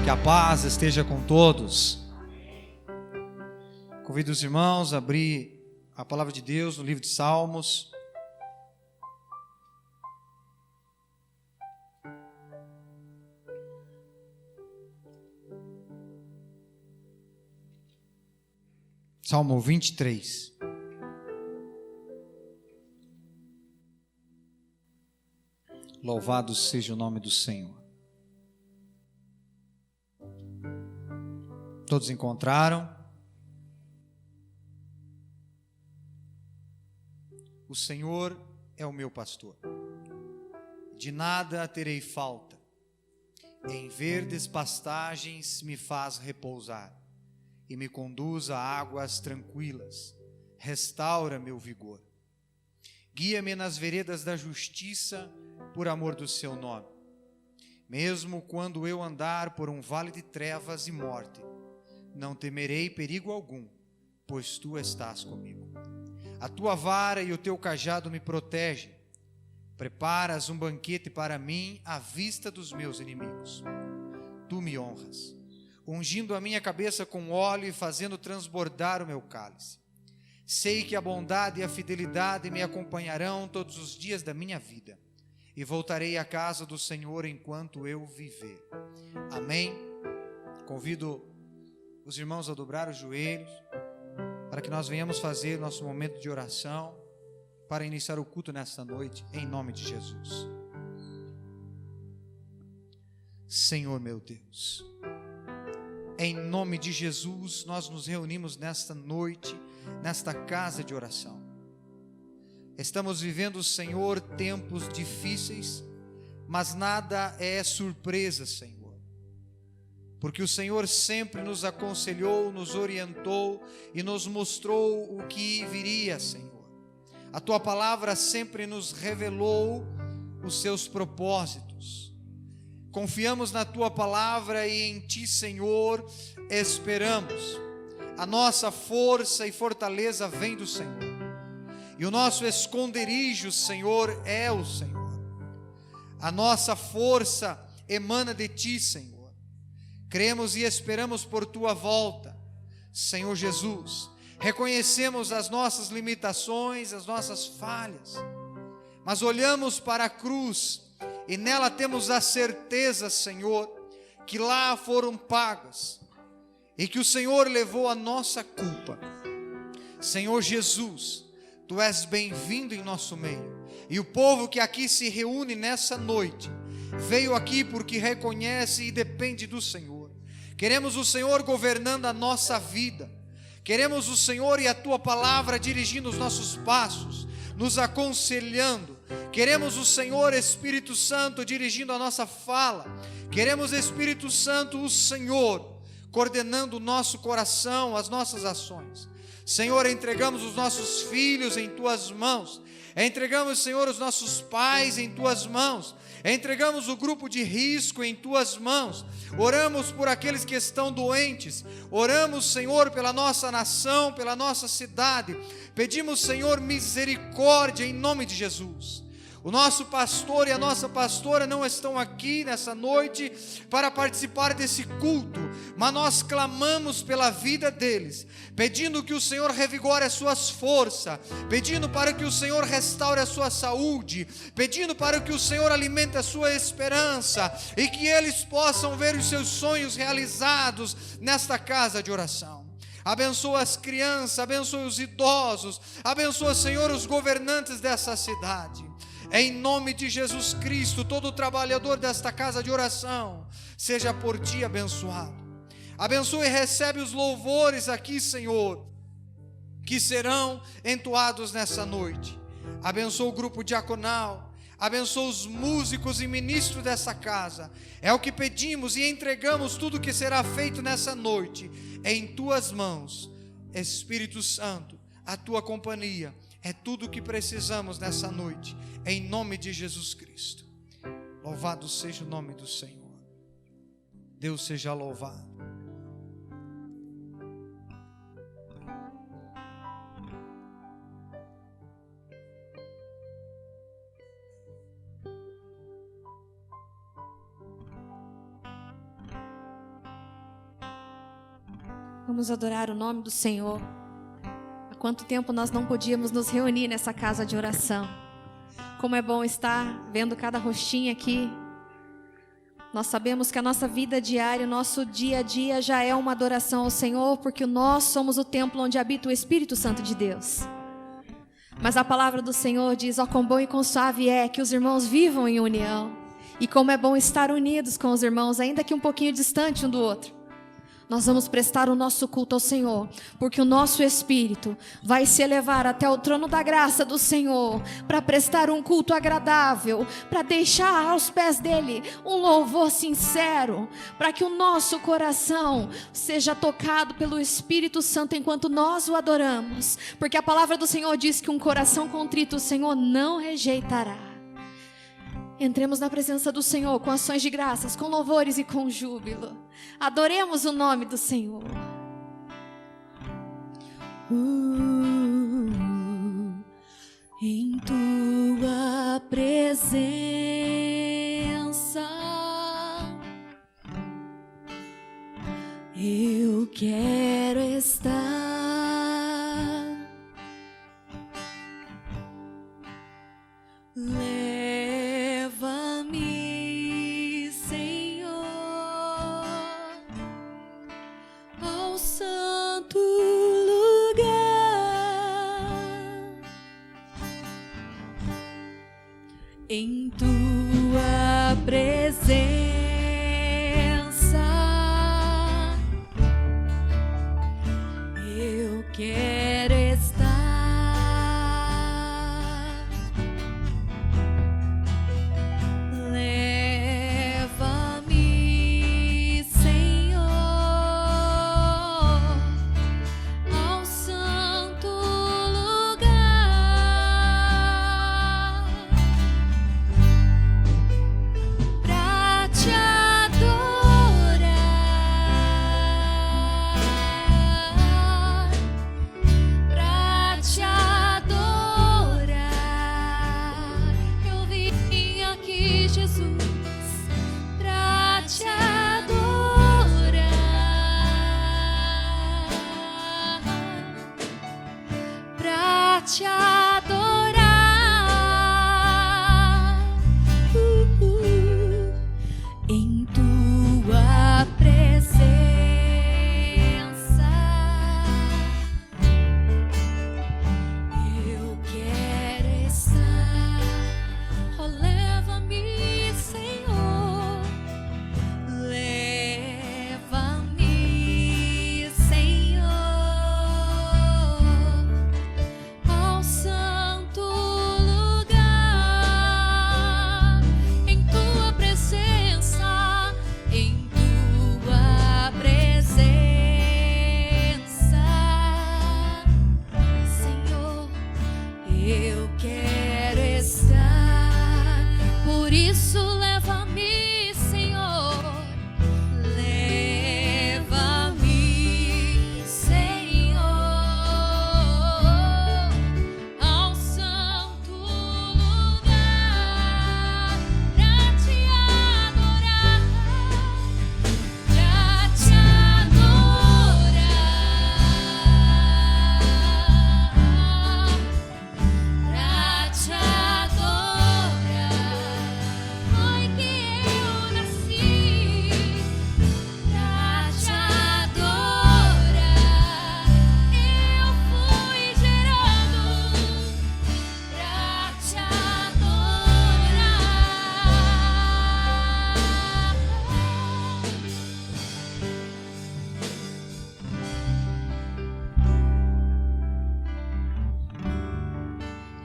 Que a paz esteja com todos. Convido os irmãos a abrir a palavra de Deus no livro de Salmos. Salmo 23. Louvado seja o nome do Senhor. Todos encontraram? O Senhor é o meu pastor, de nada terei falta. Em verdes pastagens me faz repousar e me conduz a águas tranquilas. Restaura meu vigor. Guia-me nas veredas da justiça por amor do seu nome. Mesmo quando eu andar por um vale de trevas e morte, não temerei perigo algum, pois tu estás comigo. A tua vara e o teu cajado me protegem. Preparas um banquete para mim à vista dos meus inimigos. Tu me honras, ungindo a minha cabeça com óleo e fazendo transbordar o meu cálice. Sei que a bondade e a fidelidade me acompanharão todos os dias da minha vida, e voltarei à casa do Senhor enquanto eu viver. Amém. Convido os irmãos a dobrar os joelhos, para que nós venhamos fazer nosso momento de oração, para iniciar o culto nesta noite, em nome de Jesus. Senhor meu Deus, em nome de Jesus, nós nos reunimos nesta noite, nesta casa de oração. Estamos vivendo, Senhor, tempos difíceis, mas nada é surpresa, Senhor. Porque o Senhor sempre nos aconselhou, nos orientou e nos mostrou o que viria, Senhor. A Tua palavra sempre nos revelou os Seus propósitos. Confiamos na Tua palavra e em Ti, Senhor, esperamos. A nossa força e fortaleza vem do Senhor. E o nosso esconderijo, Senhor, é o Senhor. A nossa força emana de Ti, Senhor. Cremos e esperamos por Tua volta, Senhor Jesus. Reconhecemos as nossas limitações, as nossas falhas, mas olhamos para a cruz e nela temos a certeza, Senhor, que lá foram pagas e que o Senhor levou a nossa culpa. Senhor Jesus, Tu és bem-vindo em nosso meio, e o povo que aqui se reúne nessa noite veio aqui porque reconhece e depende do Senhor. Queremos o Senhor governando a nossa vida. Queremos o Senhor e a Tua palavra dirigindo os nossos passos, nos aconselhando. Queremos o Senhor, Espírito Santo, dirigindo a nossa fala. Queremos, Espírito Santo, o Senhor, coordenando o nosso coração, as nossas ações. Senhor, entregamos os nossos filhos em Tuas mãos. Entregamos, Senhor, os nossos pais em Tuas mãos. Entregamos o grupo de risco em Tuas mãos. Oramos por aqueles que estão doentes. Oramos, Senhor, pela nossa nação, pela nossa cidade. Pedimos, Senhor, misericórdia em nome de Jesus. O nosso pastor e a nossa pastora não estão aqui nessa noite para participar desse culto, mas nós clamamos pela vida deles, pedindo que o Senhor revigore as suas forças, pedindo para que o Senhor restaure a sua saúde, pedindo para que o Senhor alimente a sua esperança e que eles possam ver os seus sonhos realizados nesta casa de oração. Abençoa as crianças, abençoa os idosos, abençoa, Senhor, os governantes dessa cidade. Em nome de Jesus Cristo, todo trabalhador desta casa de oração, seja por Ti abençoado. Abençoa e recebe os louvores aqui, Senhor, que serão entoados nessa noite. Abençoa o grupo diaconal, abençoa os músicos e ministros dessa casa. É o que pedimos e entregamos tudo que será feito nessa noite em Tuas mãos. Espírito Santo, a Tua companhia é tudo o que precisamos nessa noite, em nome de Jesus Cristo. Louvado seja o nome do Senhor. Deus seja louvado. Vamos adorar o nome do Senhor. Há quanto tempo nós não podíamos nos reunir nessa casa de oração. Como é bom estar vendo cada rostinho aqui. Nós sabemos que a nossa vida diária, o nosso dia a dia já é uma adoração ao Senhor, porque nós somos o templo onde habita o Espírito Santo de Deus. Mas a palavra do Senhor diz: ó, quão bom e quão suave é que os irmãos vivam em união. E como é bom estar unidos com os irmãos, ainda que um pouquinho distante um do outro. Nós vamos prestar o nosso culto ao Senhor, porque o nosso espírito vai se elevar até o trono da graça do Senhor, para prestar um culto agradável, para deixar aos pés dele um louvor sincero, para que o nosso coração seja tocado pelo Espírito Santo enquanto nós o adoramos, porque a palavra do Senhor diz que um coração contrito o Senhor não rejeitará. Entremos na presença do Senhor com ações de graças, com louvores e com júbilo. Adoremos o nome do Senhor. Em tua presença eu quero estar. Leva-me, Senhor, ao santo lugar. Em tua presença eu quero estar. Te adorar, em tua presença eu quero estar. Oh, leva-me, Senhor, leva-me, Senhor, santo lugar. Em tua presença, em tua presença, Senhor, eu quero estar. Por isso leva-me, Senhor, leva-me, Senhor, ao santo lugar, pra te adorar, pra te adorar, pra te adorar. Foi que eu nasci pra te adorar. Eu fui gerado pra te adorar.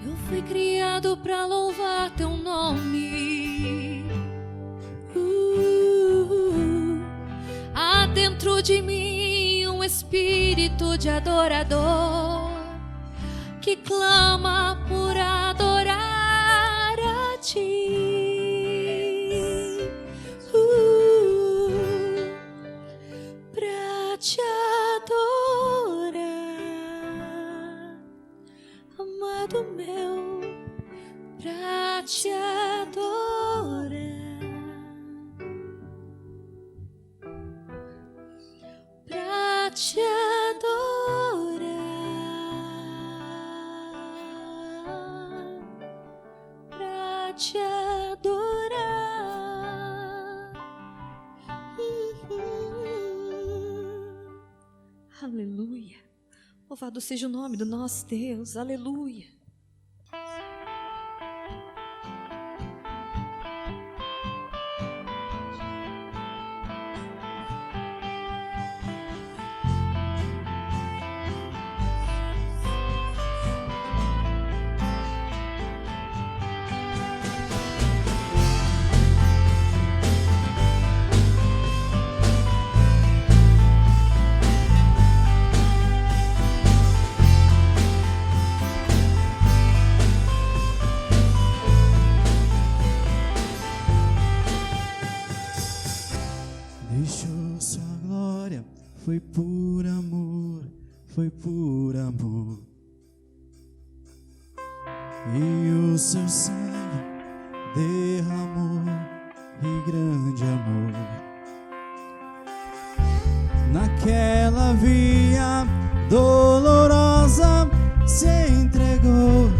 Eu fui criado pra louvar teu nome. Há dentro de mim um espírito de adorador que clama por adorar a ti. Pra te adorar, amado meu, pra te adorar, pra te Louvado seja o nome do nosso Deus. Aleluia. Deixou sua glória, foi por amor, foi por amor. E o seu sangue derramou em grande amor. Naquela via dolorosa se entregou.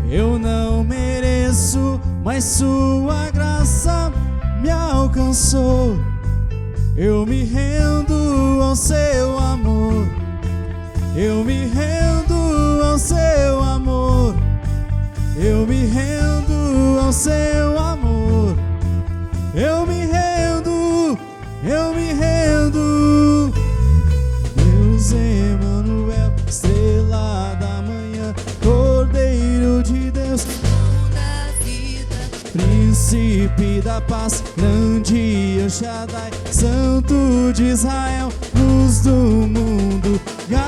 Eu não mereço, mas sua graça me alcançou. Eu me rendo ao seu amor. Eu me rendo ao seu amor. Eu me rendo ao seu amor. Eu me rendo, eu me rendo. Deus Emanuel, estrela da manhã, Cordeiro de Deus, Príncipe da paz, grande El Shaddai, Santo de Israel, luz do mundo, Galileu.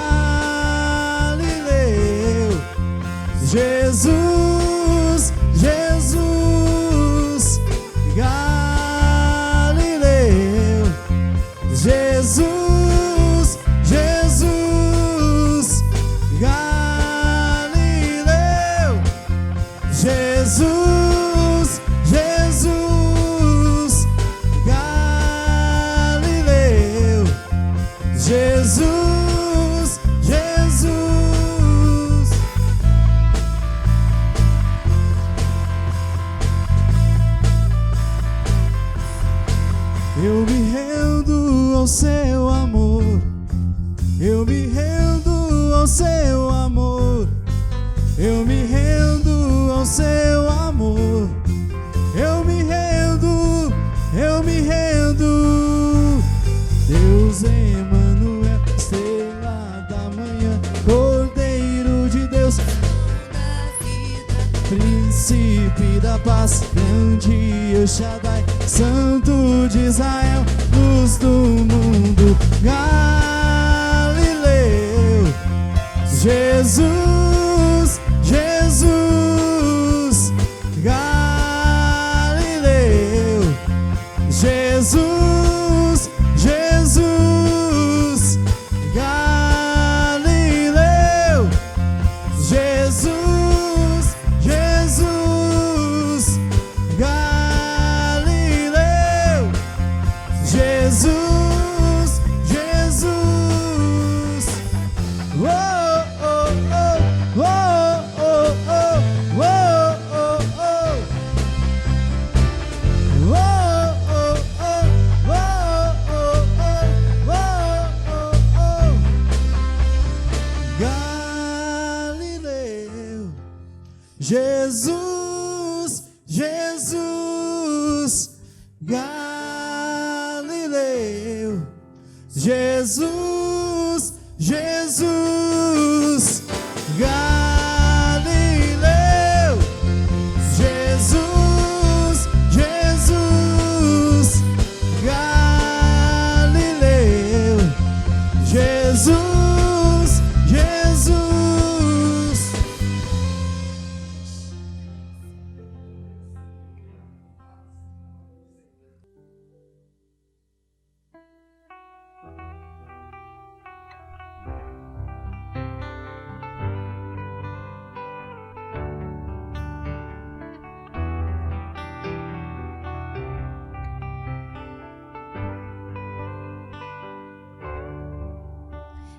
Jesus, Jesus, Galileu. Jesus, Jesus, Galileu. Jesus, Jesus, Galileu. Jesus, Jesus. Eu me rendo ao seu amor. Eu me rendo ao seu amor. Eu me rendo ao seu amor. Eu me rendo, eu me rendo. Deus Emanuel, estrela da manhã, Cordeiro de Deus, Príncipe da paz, grande El Shaddai, Santo de Israel, luz do mundo, Galileu. Jesus, Jesus, Galileu. Jesus, Jesus, Galileu. Jesus, Jesus, Galileu. Jesus, Jesus. Oh, oh, oh, oh, oh, oh, oh, oh, oh. Galileu. Jesus, Jesus, Galileu. Jesus, Jesus, Galileu. Jesus, Jesus, Galileu. Jesus, Jesus.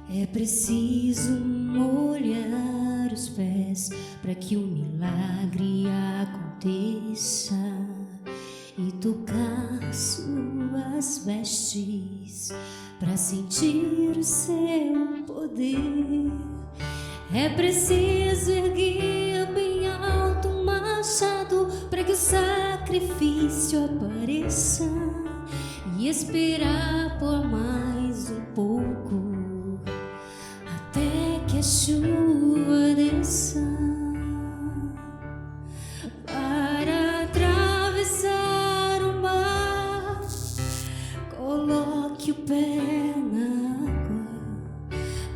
É preciso molhar os pés para que o milagre aconteça e tocar suas vestes para para sentir o seu poder. É preciso erguer bem alto um machado para que o sacrifício apareça e esperar por mais um pouco até que a chuva desça. Para atravessar o mar, coloque o pé na água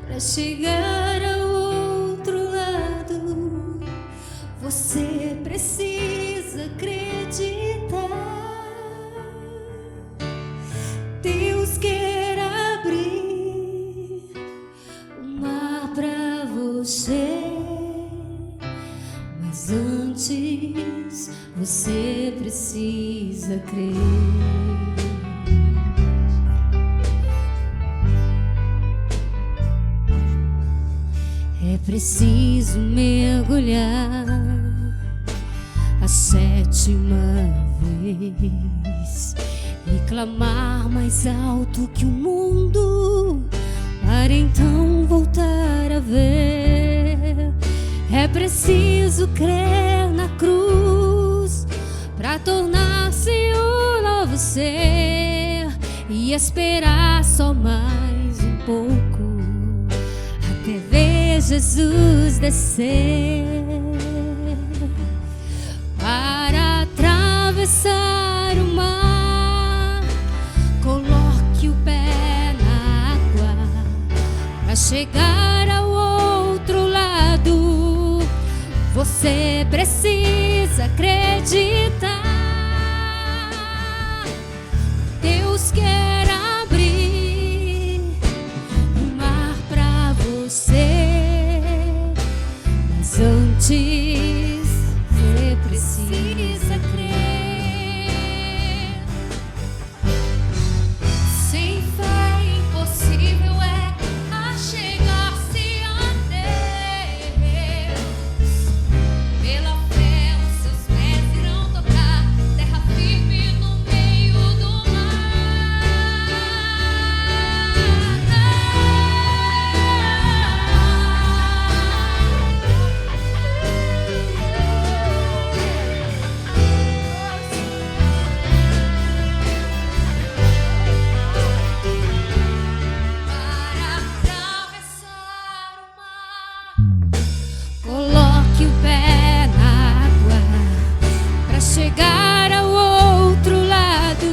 para chegar ao outro lado. Você precisa acreditar. Deus quer abrir o mar para você, mas antes você precisa crer. É preciso mergulhar a 7ª vez e clamar mais alto que o mundo, para então voltar a ver. É preciso crer na cruz para tornar-se um novo ser e esperar só mais um pouco até ver Jesus descer. Para atravessar o mar, coloque o pé na água para chegar ao outro lado. Você precisa acreditar. Deus quer abrir o mar para você, mas antes você precisa crer. Sem fé impossível é achegar-se a Deus. Pela fé os seus pés irão tocar terra firme no meio do mar. Para atravessar o mar, coloque o pé na água para chegar ao outro lado.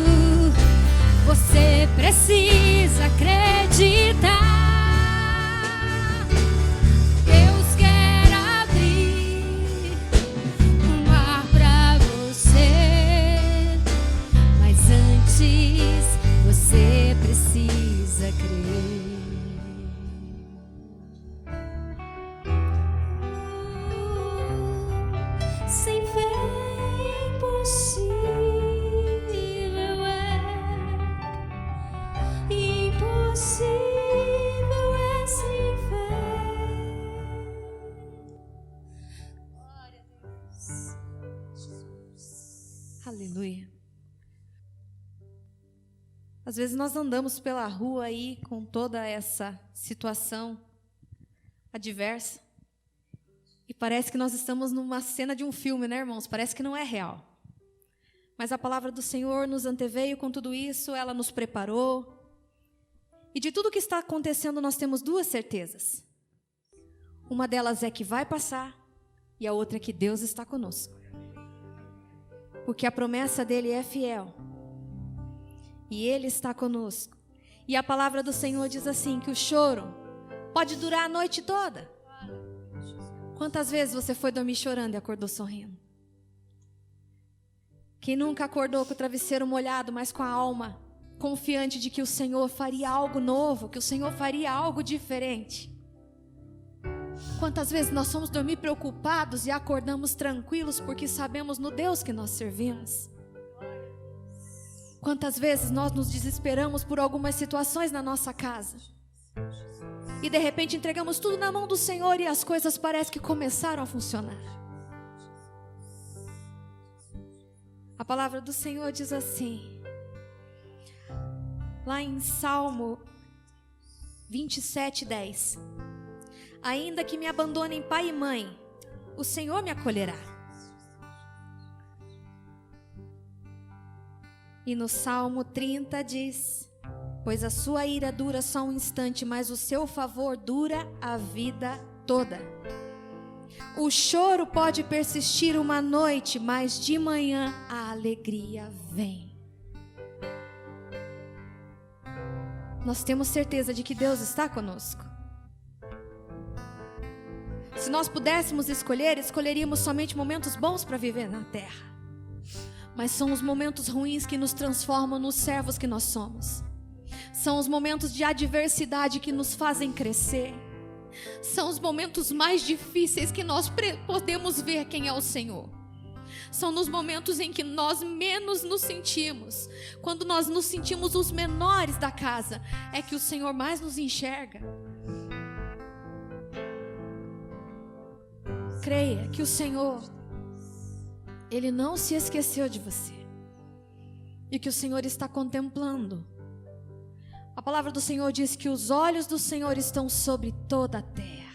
Você precisa acreditar. Deus quer abrir o mar para você, mas antes você precisa crer. Sem fé impossível é sem fé. Glória a Deus. Jesus. Aleluia. Às vezes nós andamos pela rua aí com toda essa situação adversa e parece que nós estamos numa cena de um filme, né, irmãos? Parece que não é real. Mas a palavra do Senhor nos anteveio com tudo isso, ela nos preparou. E de tudo que está acontecendo nós temos 2 certezas. Uma delas é que vai passar e a outra é que Deus está conosco. Porque a promessa dele é fiel. E Ele está conosco. E a palavra do Senhor diz assim, que o choro pode durar a noite toda. Quantas vezes você foi dormir chorando e acordou sorrindo? Quem nunca acordou com o travesseiro molhado, mas com a alma confiante de que o Senhor faria algo novo, que o Senhor faria algo diferente? Quantas vezes nós fomos dormir preocupados e acordamos tranquilos porque sabemos no Deus que nós servimos? Quantas vezes nós nos desesperamos por algumas situações na nossa casa e de repente entregamos tudo na mão do Senhor e as coisas parecem que começaram a funcionar? A palavra do Senhor diz assim, lá em Salmo 27:10. Ainda que me abandonem pai e mãe, o Senhor me acolherá. E no Salmo 30 diz: pois a sua ira dura só um instante, mas o seu favor dura a vida toda. O choro pode persistir uma noite, mas de manhã a alegria vem. Nós temos certeza de que Deus está conosco. Se nós pudéssemos escolher, escolheríamos somente momentos bons para viver na terra. Mas são os momentos ruins que nos transformam nos servos que nós somos. São os momentos de adversidade que nos fazem crescer. São os momentos mais difíceis que nós podemos ver quem é o Senhor. São nos momentos em que nós menos nos sentimos. Quando nós nos sentimos os menores da casa, é que o Senhor mais nos enxerga. Creia que o Senhor, Ele não se esqueceu de você. E que o Senhor está contemplando. A palavra do Senhor diz que os olhos do Senhor estão sobre toda a terra.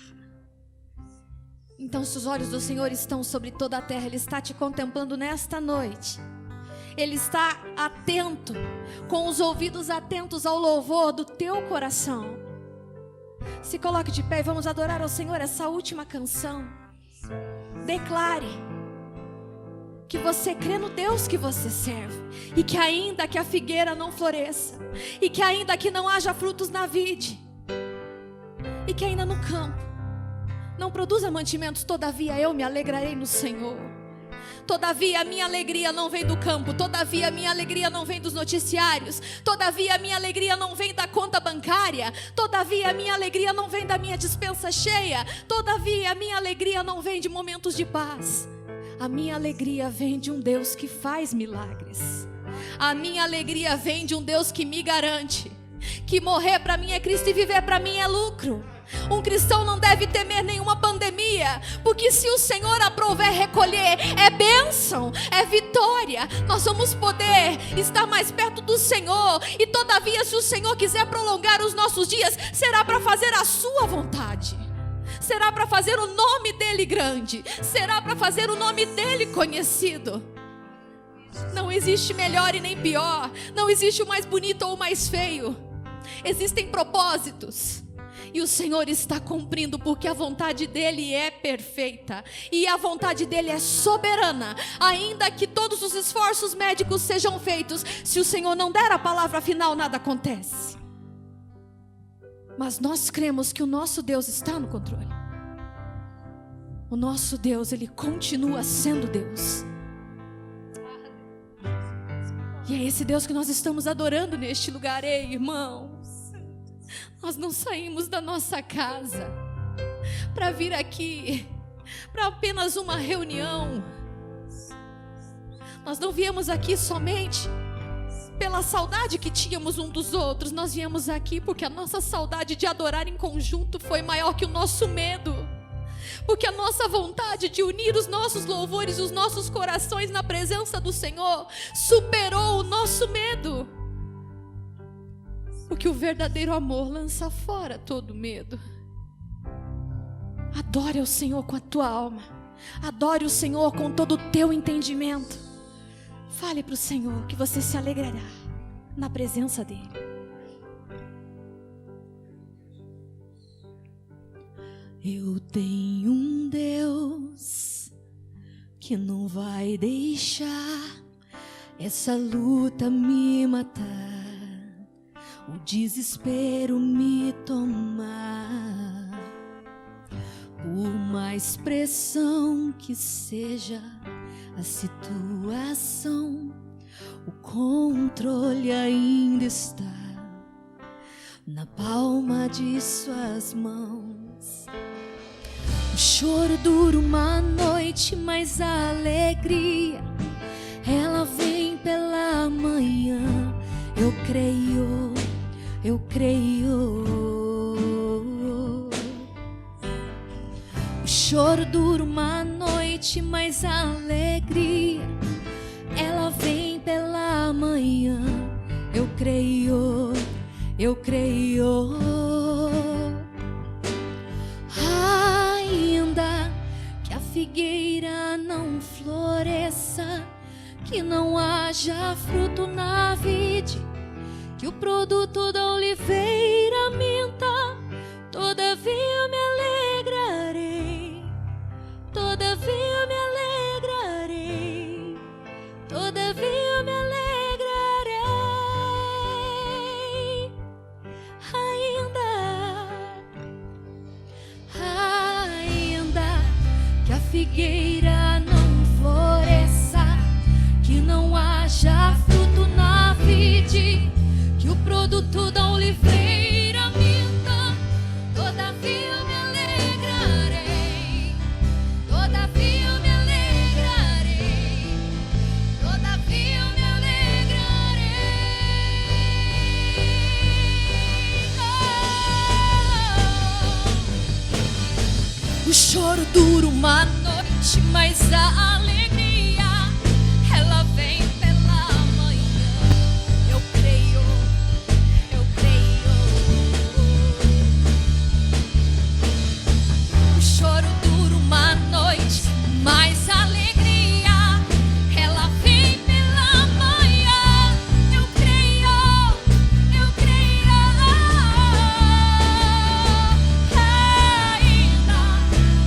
Então, se os olhos do Senhor estão sobre toda a terra, Ele está te contemplando nesta noite. Ele está atento, com os ouvidos atentos ao louvor do teu coração. Se coloque de pé e vamos adorar ao Senhor essa última canção. Declare que você crê no Deus que você serve, e que ainda que a figueira não floresça, e que ainda que não haja frutos na vide, e que ainda no campo não produza mantimentos, todavia eu me alegrarei no Senhor. Todavia a minha alegria não vem do campo, todavia a minha alegria não vem dos noticiários, todavia a minha alegria não vem da conta bancária, todavia a minha alegria não vem da minha despensa cheia, todavia a minha alegria não vem de momentos de paz. A minha alegria vem de um Deus que faz milagres. A minha alegria vem de um Deus que me garante que morrer para mim é Cristo e viver para mim é lucro. Um cristão não deve temer nenhuma pandemia, porque se o Senhor aprouver recolher, é bênção, é vitória. Nós vamos poder estar mais perto do Senhor. E todavia, se o Senhor quiser prolongar os nossos dias, será para fazer a sua vontade. Será para fazer o nome dele grande. Será para fazer o nome dele conhecido. Não existe melhor e nem pior. Não existe o mais bonito ou o mais feio. Existem propósitos. E o Senhor está cumprindo, porque a vontade dele é perfeita. E a vontade dele é soberana. Ainda que todos os esforços médicos sejam feitos, se o Senhor não der a palavra final, nada acontece. Mas nós cremos que o nosso Deus está no controle. O nosso Deus, Ele continua sendo Deus. E é esse Deus que nós estamos adorando neste lugar. Ei, irmãos, nós não saímos da nossa casa para vir aqui para apenas uma reunião. Nós não viemos aqui somente pela saudade que tínhamos um dos outros. Nós viemos aqui porque a nossa saudade de adorar em conjunto foi maior que o nosso medo. Porque a nossa vontade de unir os nossos louvores, os nossos corações na presença do Senhor superou o nosso medo. Porque o verdadeiro amor lança fora todo medo. Adore ao Senhor com a tua alma. Adore o Senhor com todo o teu entendimento. Fale para o Senhor que você se alegrará na presença dEle. Eu tenho um Deus que não vai deixar essa luta me matar, o desespero me tomar. Por mais pressão que seja a situação, o controle ainda está na palma de suas mãos. O choro dura uma noite, mas a alegria, ela vem pela manhã. Eu creio, eu creio. O choro dura uma noite, mas a alegria, ela vem pela manhã. Eu creio, eu creio. floresça, que não haja fruto na vide, que o produto da oliveira minta. Todavia me alegrarei, todavia me alegrarei, todavia me alegrarei. Ainda que a figueira não floresça, que não haja fruto na vide, que o produto da oliveira minta. Todavia me alegrarei, todavia me alegrarei, todavia me alegrarei. O choro dura uma noite, mas a alegria, ela vem pela manhã. Eu creio, eu creio. O choro dura uma noite, mas a alegria, ela vem pela manhã. Eu creio, eu creio. Ainda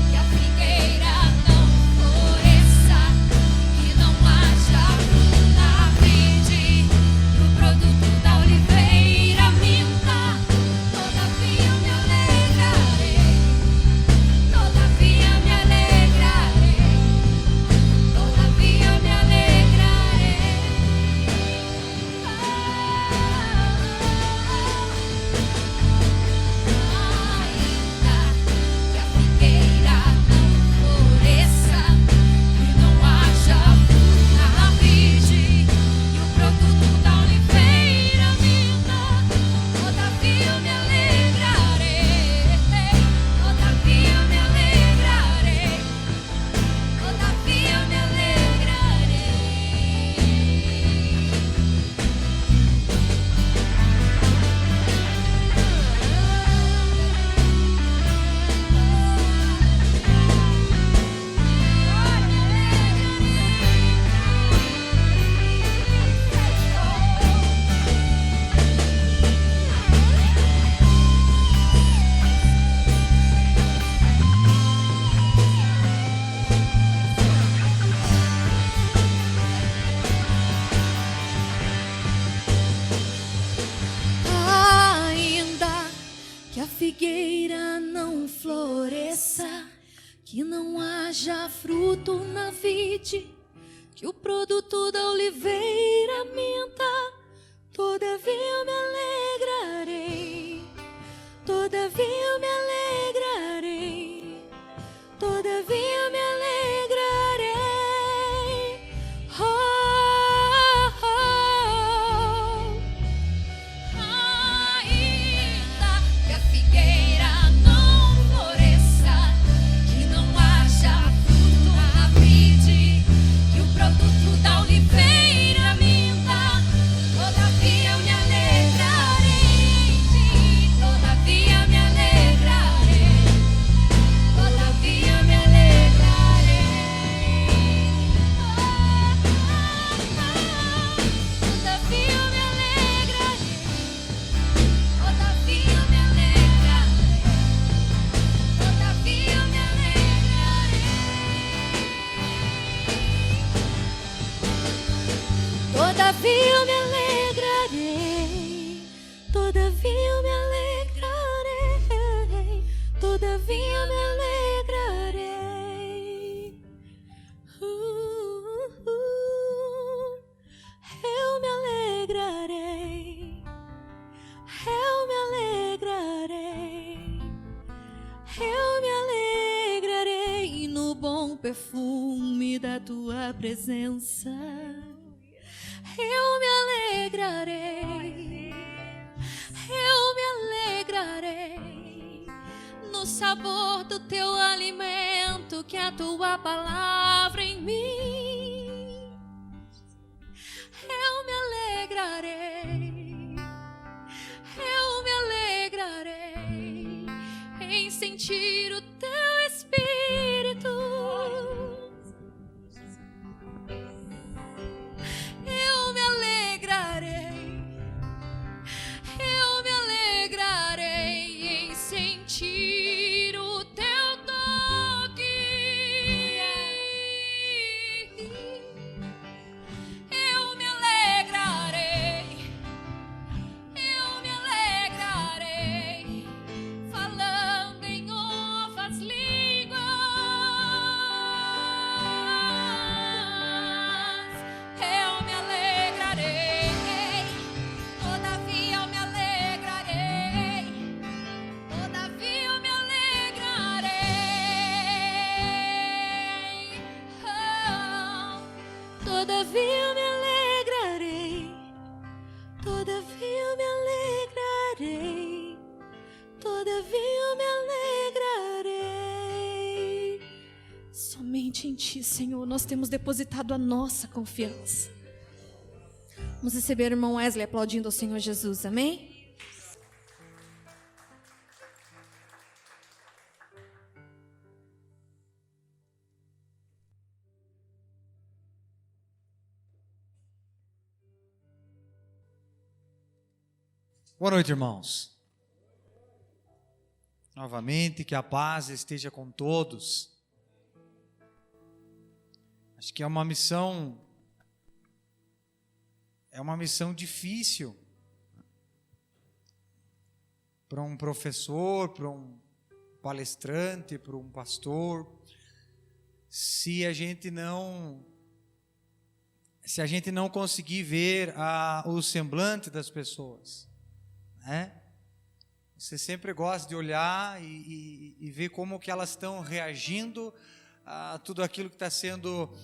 que a figueira não floresça, que não haja fruto na vide, que o produto da oliveira minta. Todavia me alegrarei, todavia me alegrarei, todavia me alegrarei. Ainda que a figueira não floresça, que não haja fruto na vide, e o produto da oliveira minta. Todavia me alegrarei, todavia me alegrarei, todavia me alegrarei. Ainda que a figueira não floresça, que não haja fruto na vide, que o produto da oliveira minta. Todavia me alegrarei, todavia me alegrarei, todavia me alegrarei. Oh, oh, ainda que a figueira não floresça, que não haja fruto na vide, que o produto da oliveira minta. Todavia me alegrarei, todavia me alegrarei, todavia me alegrarei. Todavia me alegrarei, todavia me alegrarei, todavia me alegrarei. Todavia me alegrarei, todavia me alegrarei, todavia me alegrarei. Eu me alegrarei, eu me alegrarei, eu me alegrarei no bom perfume da tua presença. Eu me alegrarei, eu me alegrarei no sabor do teu alimento, que é a tua palavra em mim. Eu me alegrarei, eu me alegrarei em sentir o teu Espírito. Todavia eu me alegrarei, todavia eu me alegrarei, todavia eu me alegrarei. Somente em Ti, Senhor, nós temos depositado a nossa confiança. Vamos receber o irmão Wesley aplaudindo ao Senhor Jesus, amém? Boa noite, irmãos. Novamente, que a paz esteja com todos. Acho que é uma missão difícil para um professor, para um palestrante, para um pastor, se a gente não conseguir ver o semblante das pessoas. Você sempre gosta de olhar e ver como que elas estão reagindo a tudo aquilo que está sendo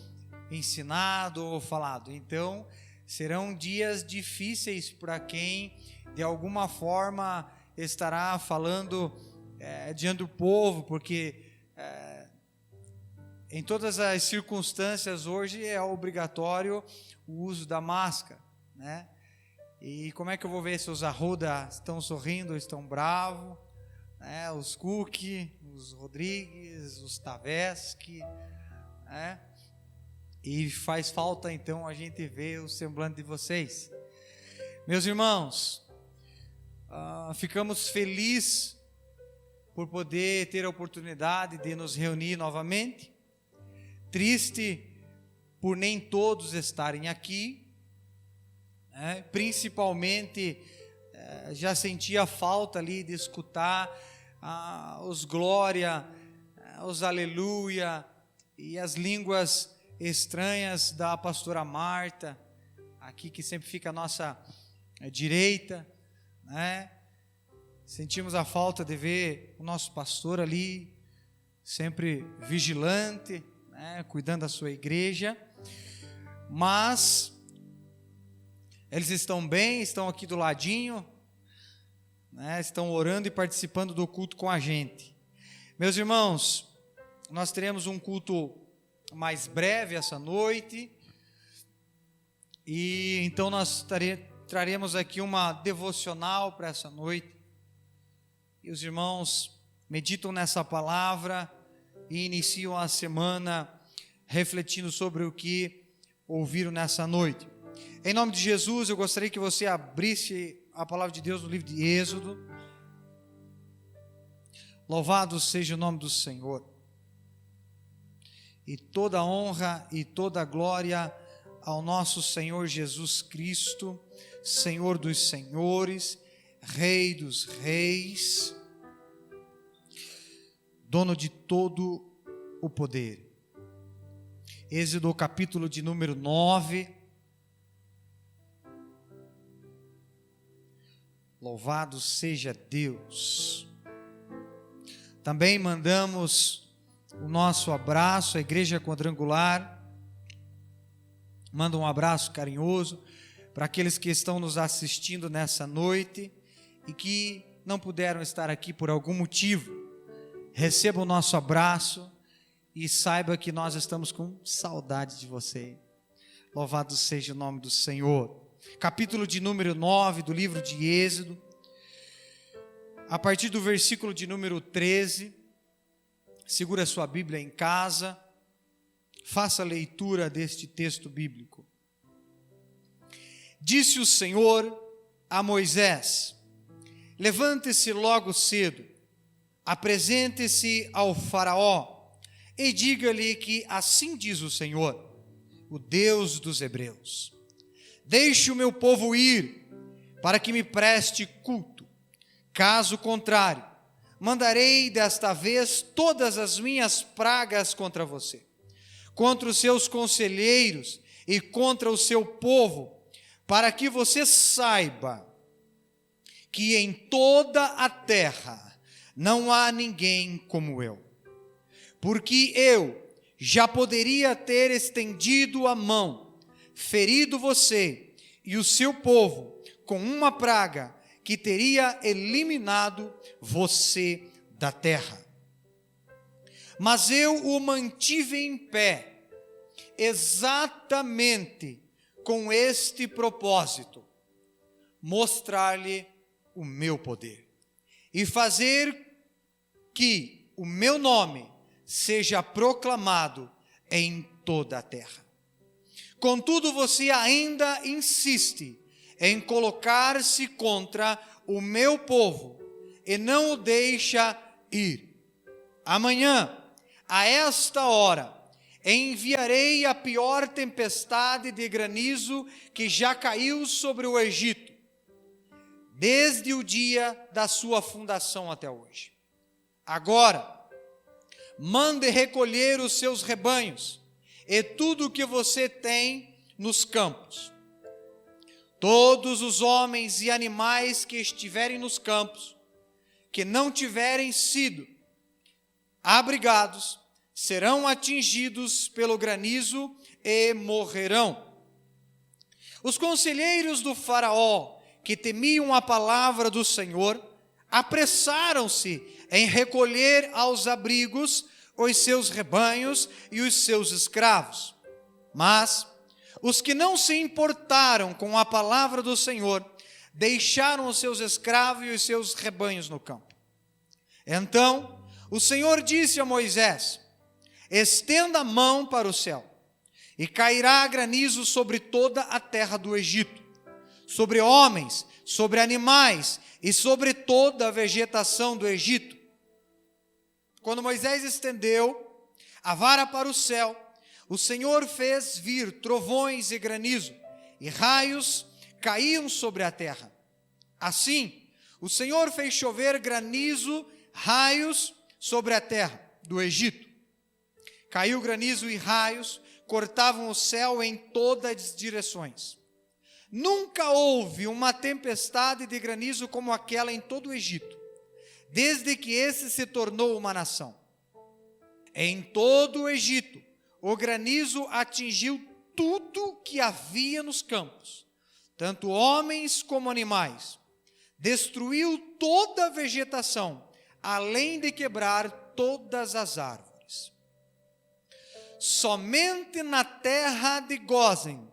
ensinado ou falado. Então, serão dias difíceis para quem, de alguma forma, estará falando diante do povo, porque em todas as circunstâncias hoje é obrigatório o uso da máscara, né? E como é que eu vou ver se os Arruda estão sorrindo ou estão bravos, né? Os Cook, os Rodrigues, os Taveschi, né? E faz falta então a gente ver o semblante de vocês. Meus irmãos, ficamos felizes por poder ter a oportunidade de nos reunir novamente. Triste por nem todos estarem aqui. Principalmente já sentia falta ali de escutar os glória, os aleluia e as línguas estranhas da pastora Marta, aqui que sempre fica à nossa direita, né? Sentimos a falta de ver o nosso pastor ali, sempre vigilante, né? Cuidando da sua igreja, mas eles estão bem, estão aqui do ladinho, né? Estão orando e participando do culto com a gente. Meus irmãos, nós teremos um culto mais breve essa noite, e então nós traremos aqui uma devocional para essa noite, e os irmãos meditam nessa palavra e iniciam a semana refletindo sobre o que ouviram nessa noite. Em nome de Jesus, eu gostaria que você abrisse a palavra de Deus no livro de Êxodo. Louvado seja o nome do Senhor. E toda honra e toda glória ao nosso Senhor Jesus Cristo, Senhor dos senhores, Rei dos reis, dono de todo o poder. Êxodo capítulo de número 9. Louvado seja Deus. Também mandamos o nosso abraço à Igreja Quadrangular. Manda um abraço carinhoso para aqueles que estão nos assistindo nessa noite e que não puderam estar aqui por algum motivo. Receba o nosso abraço e saiba que nós estamos com saudade de você. Louvado seja o nome do Senhor. Capítulo de número 9 do livro de Êxodo, a partir do versículo de número 13, segura sua Bíblia em casa, faça a leitura deste texto bíblico. Disse o Senhor a Moisés: levante-se logo cedo, apresente-se ao faraó e diga-lhe que assim diz o Senhor, o Deus dos hebreus: deixe o meu povo ir, para que me preste culto. Caso contrário, mandarei desta vez todas as minhas pragas contra você, contra os seus conselheiros e contra o seu povo, para que você saiba que em toda a terra não há ninguém como eu. Porque eu já poderia ter estendido a mão, ferido você e o seu povo com uma praga que teria eliminado você da terra. Mas eu o mantive em pé, exatamente com este propósito: mostrar-lhe o meu poder e fazer que o meu nome seja proclamado em toda a terra. Contudo, você ainda insiste em colocar-se contra o meu povo e não o deixa ir. Amanhã, a esta hora, enviarei a pior tempestade de granizo que já caiu sobre o Egito, desde o dia da sua fundação até hoje. Agora, mande recolher os seus rebanhos e tudo o que você tem nos campos. Todos os homens e animais que estiverem nos campos, que não tiverem sido abrigados, serão atingidos pelo granizo e morrerão. Os conselheiros do faraó, que temiam a palavra do Senhor, apressaram-se em recolher aos abrigos os seus rebanhos e os seus escravos. Mas os que não se importaram com a palavra do Senhor deixaram os seus escravos e os seus rebanhos no campo. Então o Senhor disse a Moisés: estenda a mão para o céu, e cairá granizo sobre toda a terra do Egito, sobre homens, sobre animais e sobre toda a vegetação do Egito. Quando Moisés estendeu a vara para o céu, o Senhor fez vir trovões e granizo, e raios caíam sobre a terra. Assim, o Senhor fez chover granizo, raios sobre a terra do Egito. Caiu granizo e raios, cortavam o céu em todas as direções. Nunca houve uma tempestade de granizo como aquela em todo o Egito, desde que esse se tornou uma nação. Em todo o Egito, o granizo atingiu tudo que havia nos campos, tanto homens como animais. Destruiu toda a vegetação, além de quebrar todas as árvores. Somente na terra de Gósen,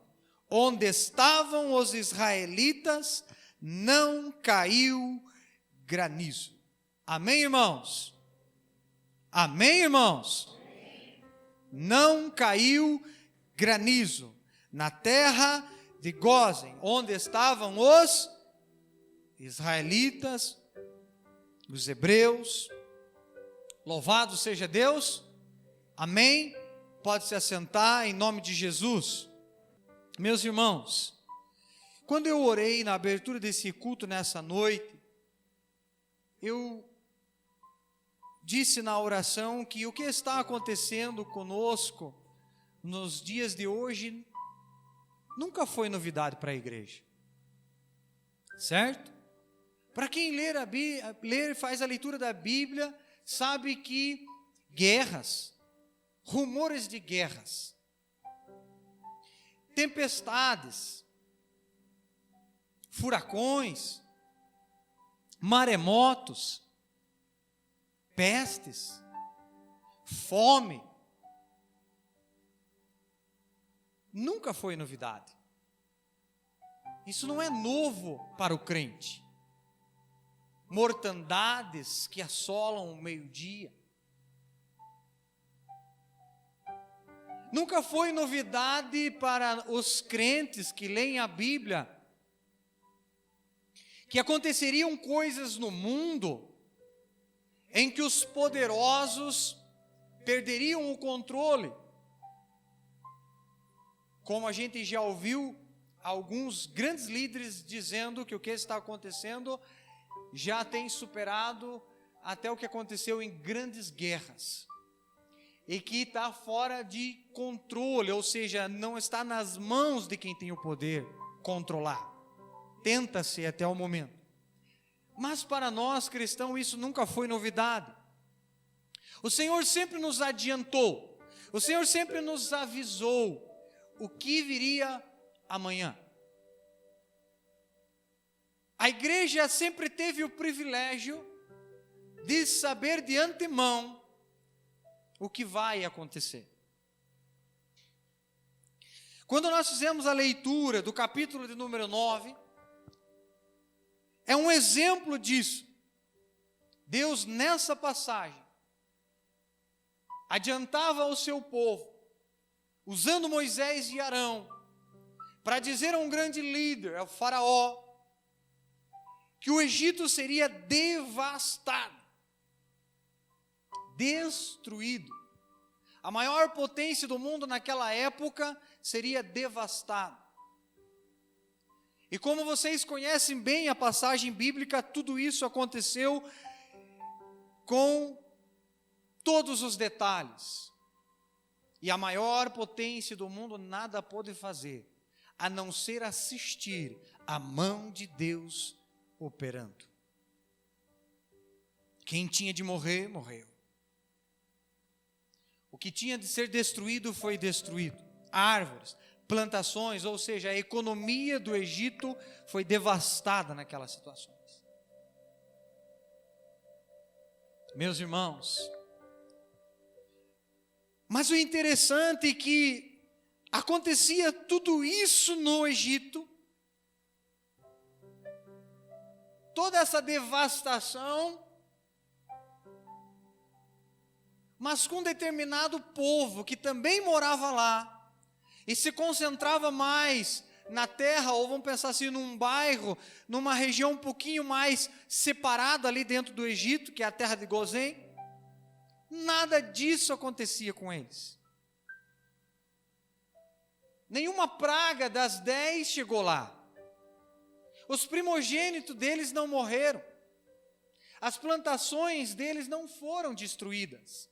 onde estavam os israelitas, não caiu granizo. Amém, irmãos? Amém, irmãos? Amém. Não caiu granizo na terra de Gósen, onde estavam os israelitas, os hebreus. Louvado seja Deus. Amém? Pode se assentar em nome de Jesus. Meus irmãos, quando eu orei na abertura desse culto nessa noite, eu disse na oração que o que está acontecendo conosco nos dias de hoje nunca foi novidade para a igreja, certo? Para quem faz a leitura da Bíblia, sabe que guerras, rumores de guerras, tempestades, furacões, maremotos, pestes, fome, nunca foi novidade. Isso não é novo para o crente. Mortandades que assolam o meio-dia, nunca foi novidade para os crentes que leem a Bíblia, que aconteceriam coisas no mundo em que os poderosos perderiam o controle, como a gente já ouviu alguns grandes líderes dizendo que o que está acontecendo já tem superado até o que aconteceu em grandes guerras, e que está fora de controle, ou seja, não está nas mãos de quem tem o poder controlar. Tenta-se até o momento. Mas para nós cristãos isso nunca foi novidade. O Senhor sempre nos adiantou, o Senhor sempre nos avisou o que viria amanhã. A igreja sempre teve o privilégio de saber de antemão o que vai acontecer. Quando nós fizemos a leitura do capítulo de número 9, é um exemplo disso. Deus, nessa passagem, adiantava ao seu povo, usando Moisés e Arão, para dizer a um grande líder, ao faraó, que o Egito seria devastado, destruído. A maior potência do mundo naquela época seria devastada. E como vocês conhecem bem a passagem bíblica, tudo isso aconteceu com todos os detalhes. E a maior potência do mundo nada pôde fazer, a não ser assistir a mão de Deus operando. Quem tinha de morrer, morreu. O que tinha de ser destruído, foi destruído. Árvores, plantações, ou seja, a economia do Egito foi devastada naquelas situações. Meus irmãos, mas o interessante é que acontecia tudo isso no Egito, toda essa devastação, mas com um determinado povo que também morava lá e se concentrava mais na terra, ou vamos pensar assim, num bairro, numa região um pouquinho mais separada ali dentro do Egito, que é a terra de Gozém. Nada disso acontecia com eles. Nenhuma praga das 10 chegou lá. Os primogênitos deles não morreram. As plantações deles não foram destruídas.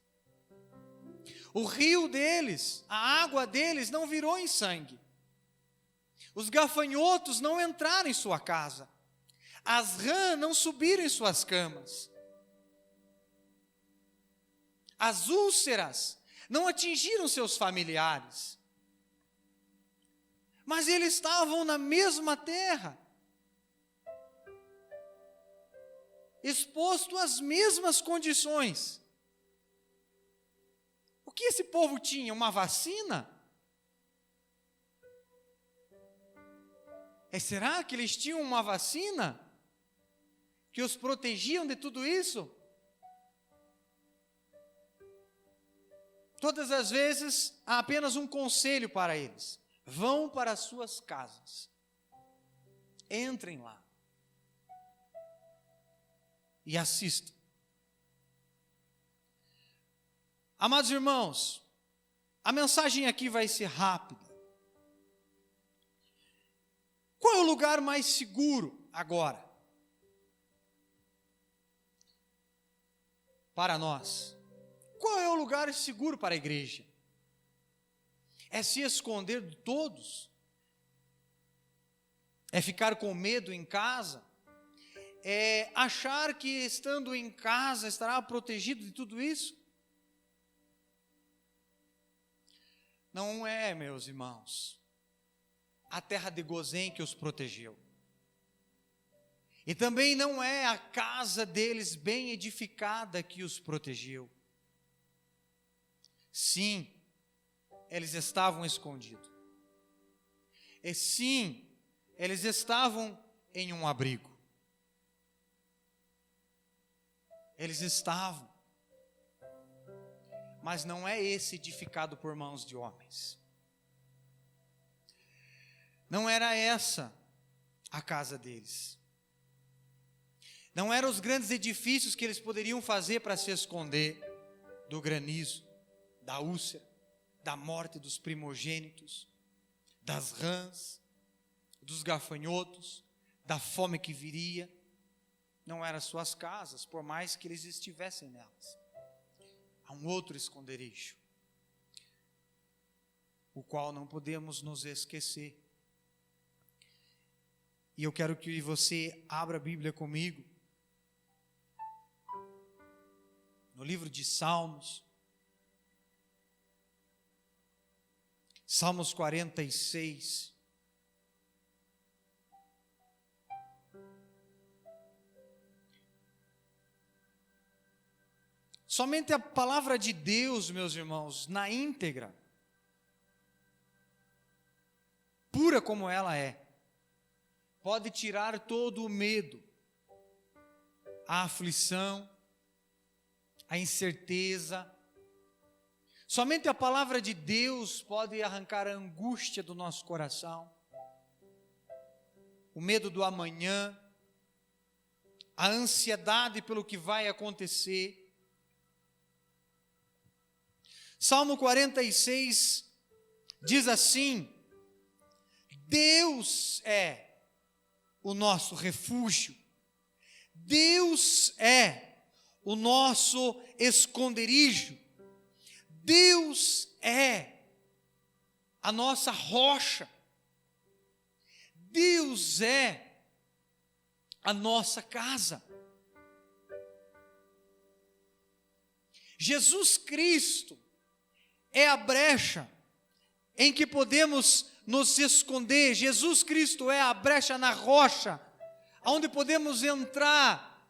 O rio deles, a água deles não virou em sangue. Os gafanhotos não entraram em sua casa. As rãs não subiram em suas camas. As úlceras não atingiram seus familiares. Mas eles estavam na mesma terra, exposto às mesmas condições. O que esse povo tinha? Uma vacina? Será que eles tinham uma vacina que os protegiam de tudo isso? Todas as vezes há apenas um conselho para eles: vão para as suas casas, entrem lá e assistam. Amados irmãos, a mensagem aqui vai ser rápida. Qual é o lugar mais seguro agora para nós? Qual é o lugar seguro para a igreja? É se esconder de todos? É ficar com medo em casa? É achar que estando em casa estará protegido de tudo isso? Não é, meus irmãos, a terra de Gozém que os protegeu. E também não é a casa deles bem edificada que os protegeu. Sim, eles estavam escondidos. E sim, eles estavam em um abrigo. Eles estavam. Mas não é esse edificado por mãos de homens. Não era essa a casa deles. Não eram os grandes edifícios que eles poderiam fazer para se esconder do granizo, da úlcera, da morte dos primogênitos, das rãs, dos gafanhotos, da fome que viria. Não eram suas casas, por mais que eles estivessem nelas. Há um outro esconderijo, o qual não podemos nos esquecer. E eu quero que você abra a Bíblia comigo, no livro de Salmos, Salmos 46. Somente a palavra de Deus, meus irmãos, na íntegra, pura como ela é, pode tirar todo o medo, a aflição, a incerteza. Somente a palavra de Deus pode arrancar a angústia do nosso coração, o medo do amanhã, a ansiedade pelo que vai acontecer. Salmo 46 diz assim: Deus é o nosso refúgio, Deus é o nosso esconderijo, Deus é a nossa rocha, Deus é a nossa casa. Jesus Cristo é a brecha em que podemos nos esconder. Jesus Cristo é a brecha na rocha, onde podemos entrar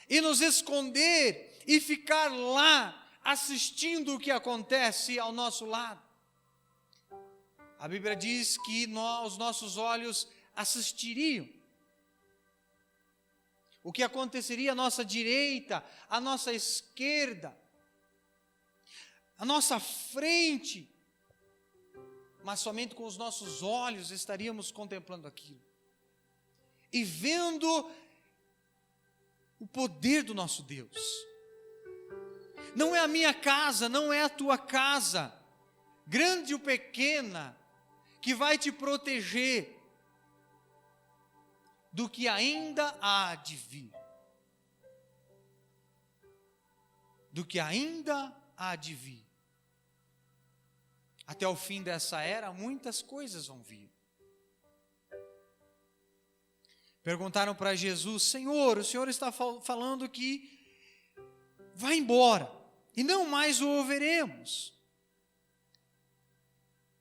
e nos esconder e ficar lá assistindo o que acontece ao nosso lado. A Bíblia diz que os nossos olhos assistiriam o que aconteceria à nossa direita, à nossa esquerda, à nossa frente, mas somente com os nossos olhos estaríamos contemplando aquilo e vendo o poder do nosso Deus. Não é a minha casa, não é a tua casa, grande ou pequena, que vai te proteger do que ainda há de vir. Do que ainda há de vir. Até o fim dessa era, muitas coisas vão vir. Perguntaram para Jesus: Senhor, o Senhor está falando que vai embora e não mais o veremos.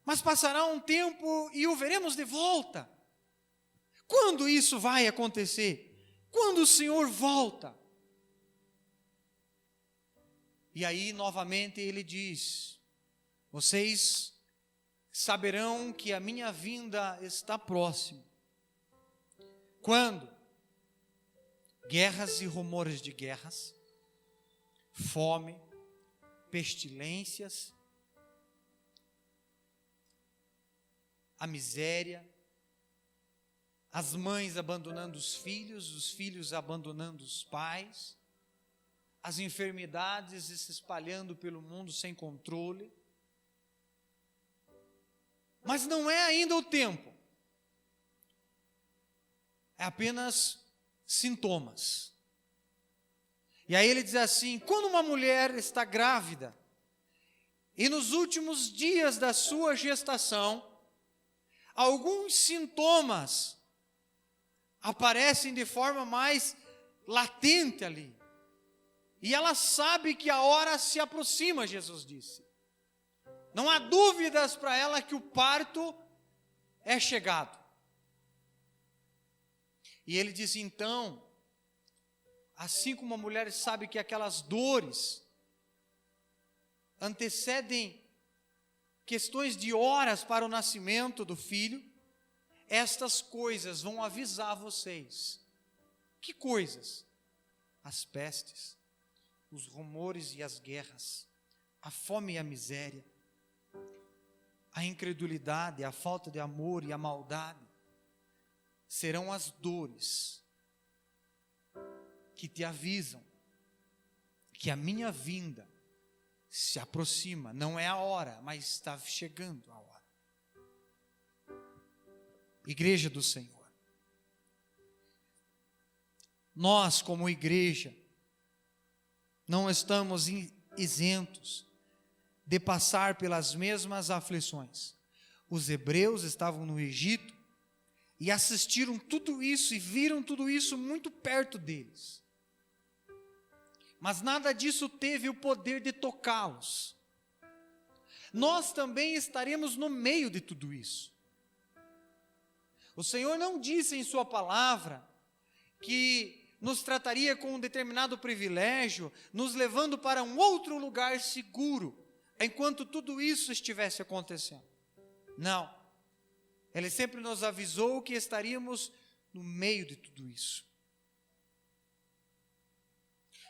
Mas passará um tempo e o veremos de volta. Quando isso vai acontecer? Quando o Senhor volta? E aí, novamente, ele diz: vocês saberão que a minha vinda está próxima. Quando? Guerras e rumores de guerras, fome, pestilências, a miséria, as mães abandonando os filhos abandonando os pais, as enfermidades se espalhando pelo mundo sem controle. Mas não é ainda o tempo, é apenas sintomas. E aí ele diz assim: quando uma mulher está grávida e nos últimos dias da sua gestação, alguns sintomas aparecem de forma mais latente ali, e ela sabe que a hora se aproxima, Jesus disse. Não há dúvidas para ela que o parto é chegado. E ele diz então, assim como a mulher sabe que aquelas dores antecedem questões de horas para o nascimento do filho, estas coisas vão avisar vocês. Que coisas? As pestes, os rumores e as guerras, a fome e a miséria, a incredulidade, a falta de amor e a maldade, serão as dores que te avisam que a minha vinda se aproxima. Não é a hora, mas está chegando a hora. Igreja do Senhor, nós como igreja não estamos isentos de passar pelas mesmas aflições. Os hebreus estavam no Egito e assistiram tudo isso e viram tudo isso muito perto deles. Mas nada disso teve o poder de tocá-los. nós também estaremos no meio de tudo isso. O Senhor não disse em sua palavra que nos trataria com um determinado privilégio, nos levando para um outro lugar seguro, enquanto tudo isso estivesse acontecendo. Não. Ele sempre nos avisou que estaríamos no meio de tudo isso.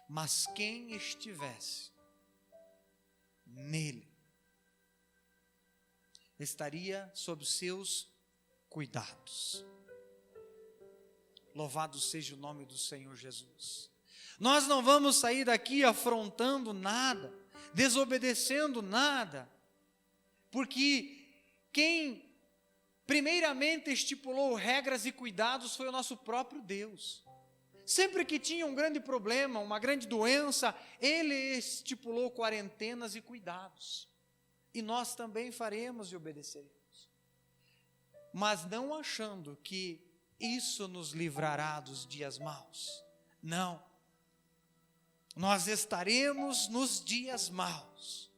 Mas quem estivesse nele, estaria sob seus cuidados. Louvado seja o nome do Senhor Jesus. Nós não vamos sair daqui afrontando nada, desobedecendo nada, porque quem primeiramente estipulou regras e cuidados foi o nosso próprio Deus. Sempre que tinha um grande problema, uma grande doença, Ele estipulou quarentenas e cuidados. E nós também faremos e obedeceremos. Mas não achando que isso nos livrará dos dias maus. Não. Nós estaremos nos dias maus,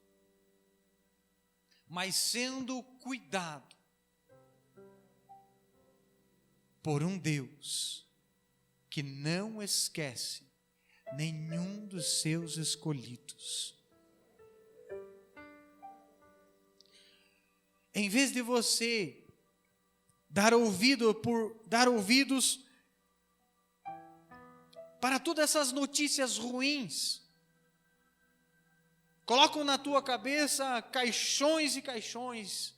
mas sendo cuidado por um Deus que não esquece nenhum dos seus escolhidos. Em vez de você dar ouvidos para todas essas notícias ruins, colocam na tua cabeça caixões e caixões,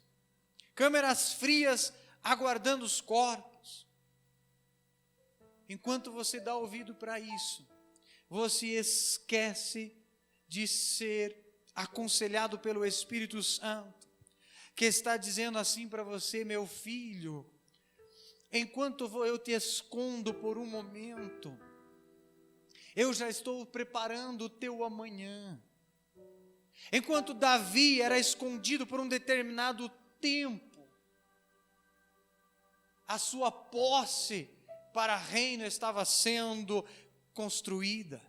câmeras frias aguardando os corpos. Enquanto você dá ouvido para isso, você esquece de ser aconselhado pelo Espírito Santo, que está dizendo assim para você: meu filho, enquanto eu te escondo por um momento, eu já estou preparando o teu amanhã. Enquanto Davi era escondido por um determinado tempo, a sua posse para reino estava sendo construída.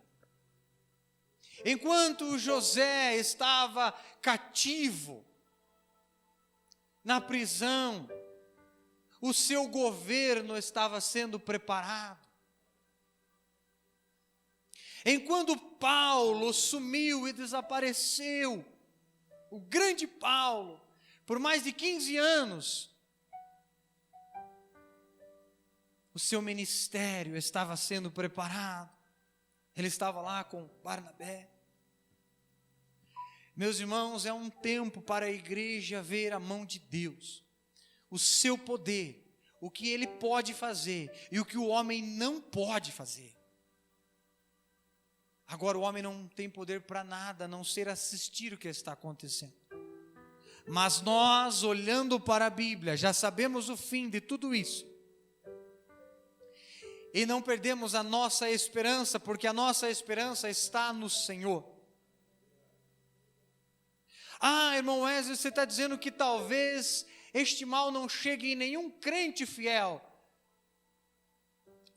Enquanto José estava cativo na prisão, o seu governo estava sendo preparado. Enquanto Paulo sumiu e desapareceu, o grande Paulo, por mais de 15 anos, o seu ministério estava sendo preparado. Ele estava lá com Barnabé. Meus irmãos, é um tempo para a igreja ver a mão de Deus, o seu poder, o que Ele pode fazer e o que o homem não pode fazer. Agora o homem não tem poder para nada, a não ser assistir o que está acontecendo. Mas nós, olhando para a Bíblia, já sabemos o fim de tudo isso. E não perdemos a nossa esperança, porque a nossa esperança está no Senhor. Ah, irmão Wesley, você está dizendo que talvez este mal não chegue em nenhum crente fiel.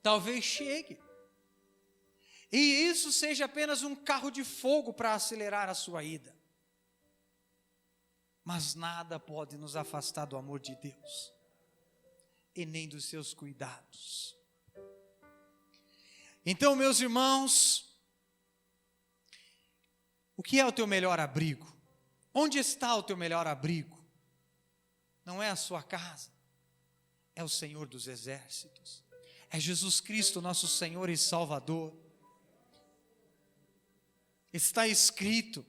Talvez chegue. E isso seja apenas um carro de fogo para acelerar a sua ida. Mas nada pode nos afastar do amor de Deus, e nem dos seus cuidados. Então, meus irmãos, o que é o teu melhor abrigo? Onde está o teu melhor abrigo? Não é a sua casa, é o Senhor dos Exércitos, é Jesus Cristo, nosso Senhor e Salvador. Está escrito,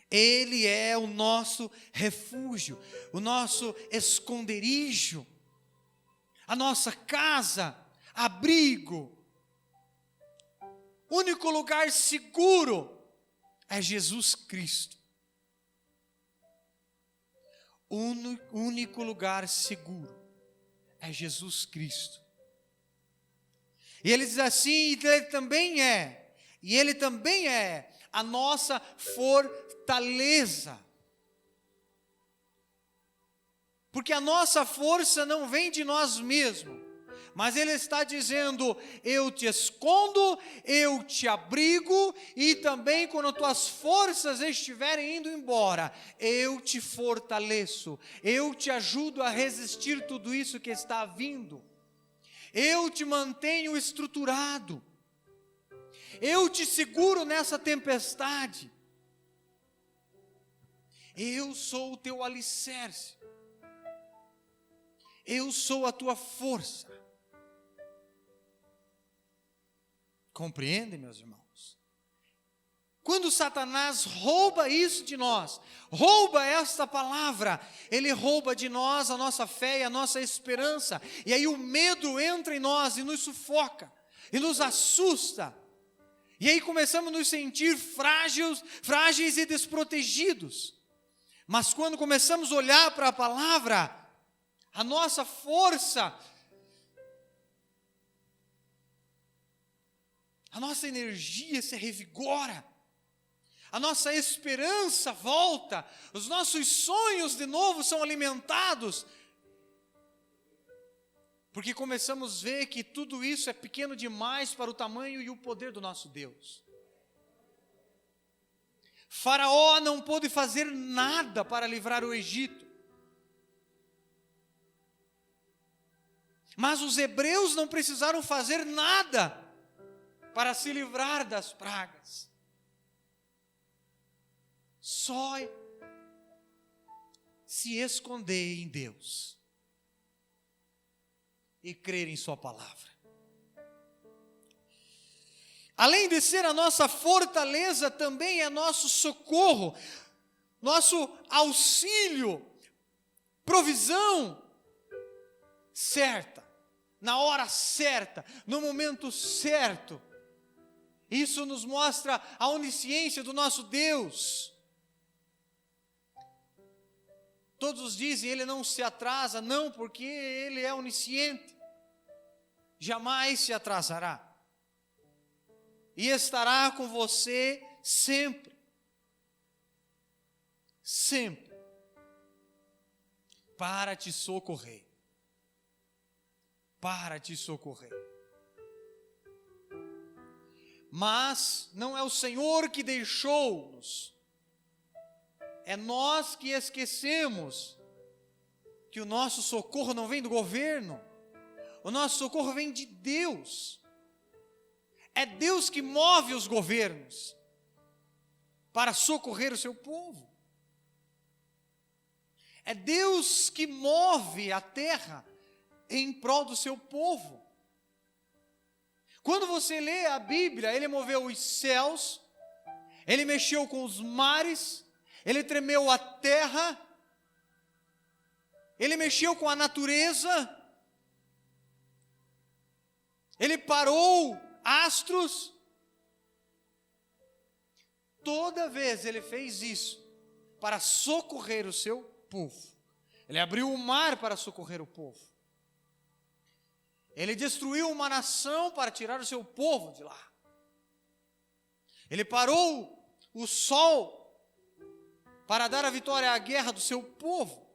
Ele é o nosso refúgio, o nosso esconderijo, a nossa casa, abrigo. O único lugar seguro é Jesus Cristo. O único lugar seguro é Jesus Cristo. E ele diz assim, Ele também é a nossa fortaleza. Porque a nossa força não vem de nós mesmos, Mas Ele está dizendo: eu te escondo, eu te abrigo, e também quando tuas forças estiverem indo embora, eu te fortaleço, eu te ajudo a resistir tudo isso que está vindo, eu te mantenho estruturado, eu te seguro nessa tempestade, eu sou o teu alicerce, eu sou a tua força. Compreendem, meus irmãos? Quando Satanás rouba isso de nós, rouba esta palavra, ele rouba de nós a nossa fé e a nossa esperança, e aí o medo entra em nós e nos sufoca, e nos assusta, e aí começamos a nos sentir frágeis e desprotegidos. Mas quando começamos a olhar para a palavra, a nossa força, a nossa energia se revigora, a nossa esperança volta, os nossos sonhos de novo são alimentados, porque começamos a ver que tudo isso é pequeno demais para o tamanho e o poder do nosso Deus. Faraó não pôde fazer nada para livrar o Egito, mas os hebreus não precisaram fazer nada para se livrar das pragas. Só se esconder em Deus e crer em sua palavra. Além de ser a nossa fortaleza, também é nosso socorro, nosso auxílio, provisão certa, na hora certa, no momento certo. Isso nos mostra a onisciência do nosso Deus. Todos dizem, Ele não se atrasa, não, porque Ele é onisciente. Jamais se atrasará. E estará com você sempre. Sempre. Para te socorrer. Para te socorrer. Mas não é o Senhor que deixou-nos, é nós que esquecemos que o nosso socorro não vem do governo, o nosso socorro vem de Deus. É Deus que move os governos para socorrer o seu povo. É Deus que move a terra em prol do seu povo. Quando você lê a Bíblia, Ele moveu os céus, Ele mexeu com os mares, Ele tremeu a terra, Ele mexeu com a natureza, Ele parou astros. Toda vez Ele fez isso para socorrer o seu povo. Ele abriu o mar para socorrer o povo. Ele destruiu uma nação para tirar o seu povo de lá. Ele parou o sol para dar a vitória à guerra do seu povo.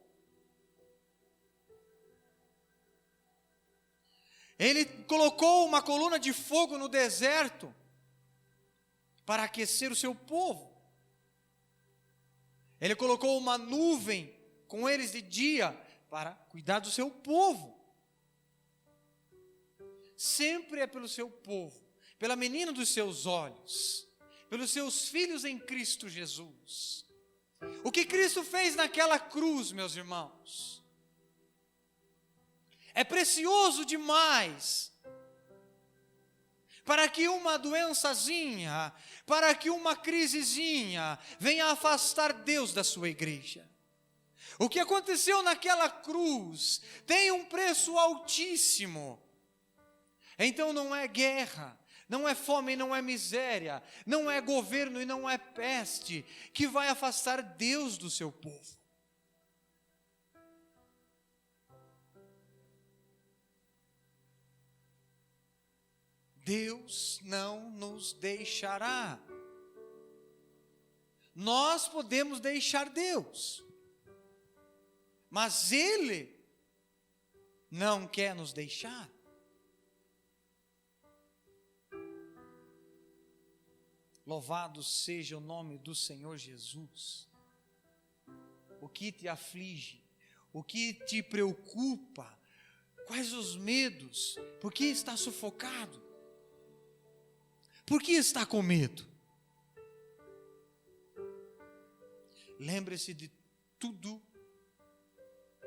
Ele colocou uma coluna de fogo no deserto para aquecer o seu povo. Ele colocou uma nuvem com eles de dia para cuidar do seu povo. Sempre é pelo seu povo, pela menina dos seus olhos, pelos seus filhos em Cristo Jesus. O que Cristo fez naquela cruz, meus irmãos, é precioso demais para que uma doençazinha, para que uma crisezinha venha afastar Deus da sua igreja. O que aconteceu naquela cruz tem um preço altíssimo. Então não é guerra, não é fome, não é miséria, não é governo e não é peste que vai afastar Deus do seu povo. Deus não nos deixará. Nós podemos deixar Deus, mas Ele não quer nos deixar. Louvado seja o nome do Senhor Jesus. O que te aflige? O que te preocupa? Quais os medos? Por que está sufocado? Por que está com medo? Lembre-se de tudo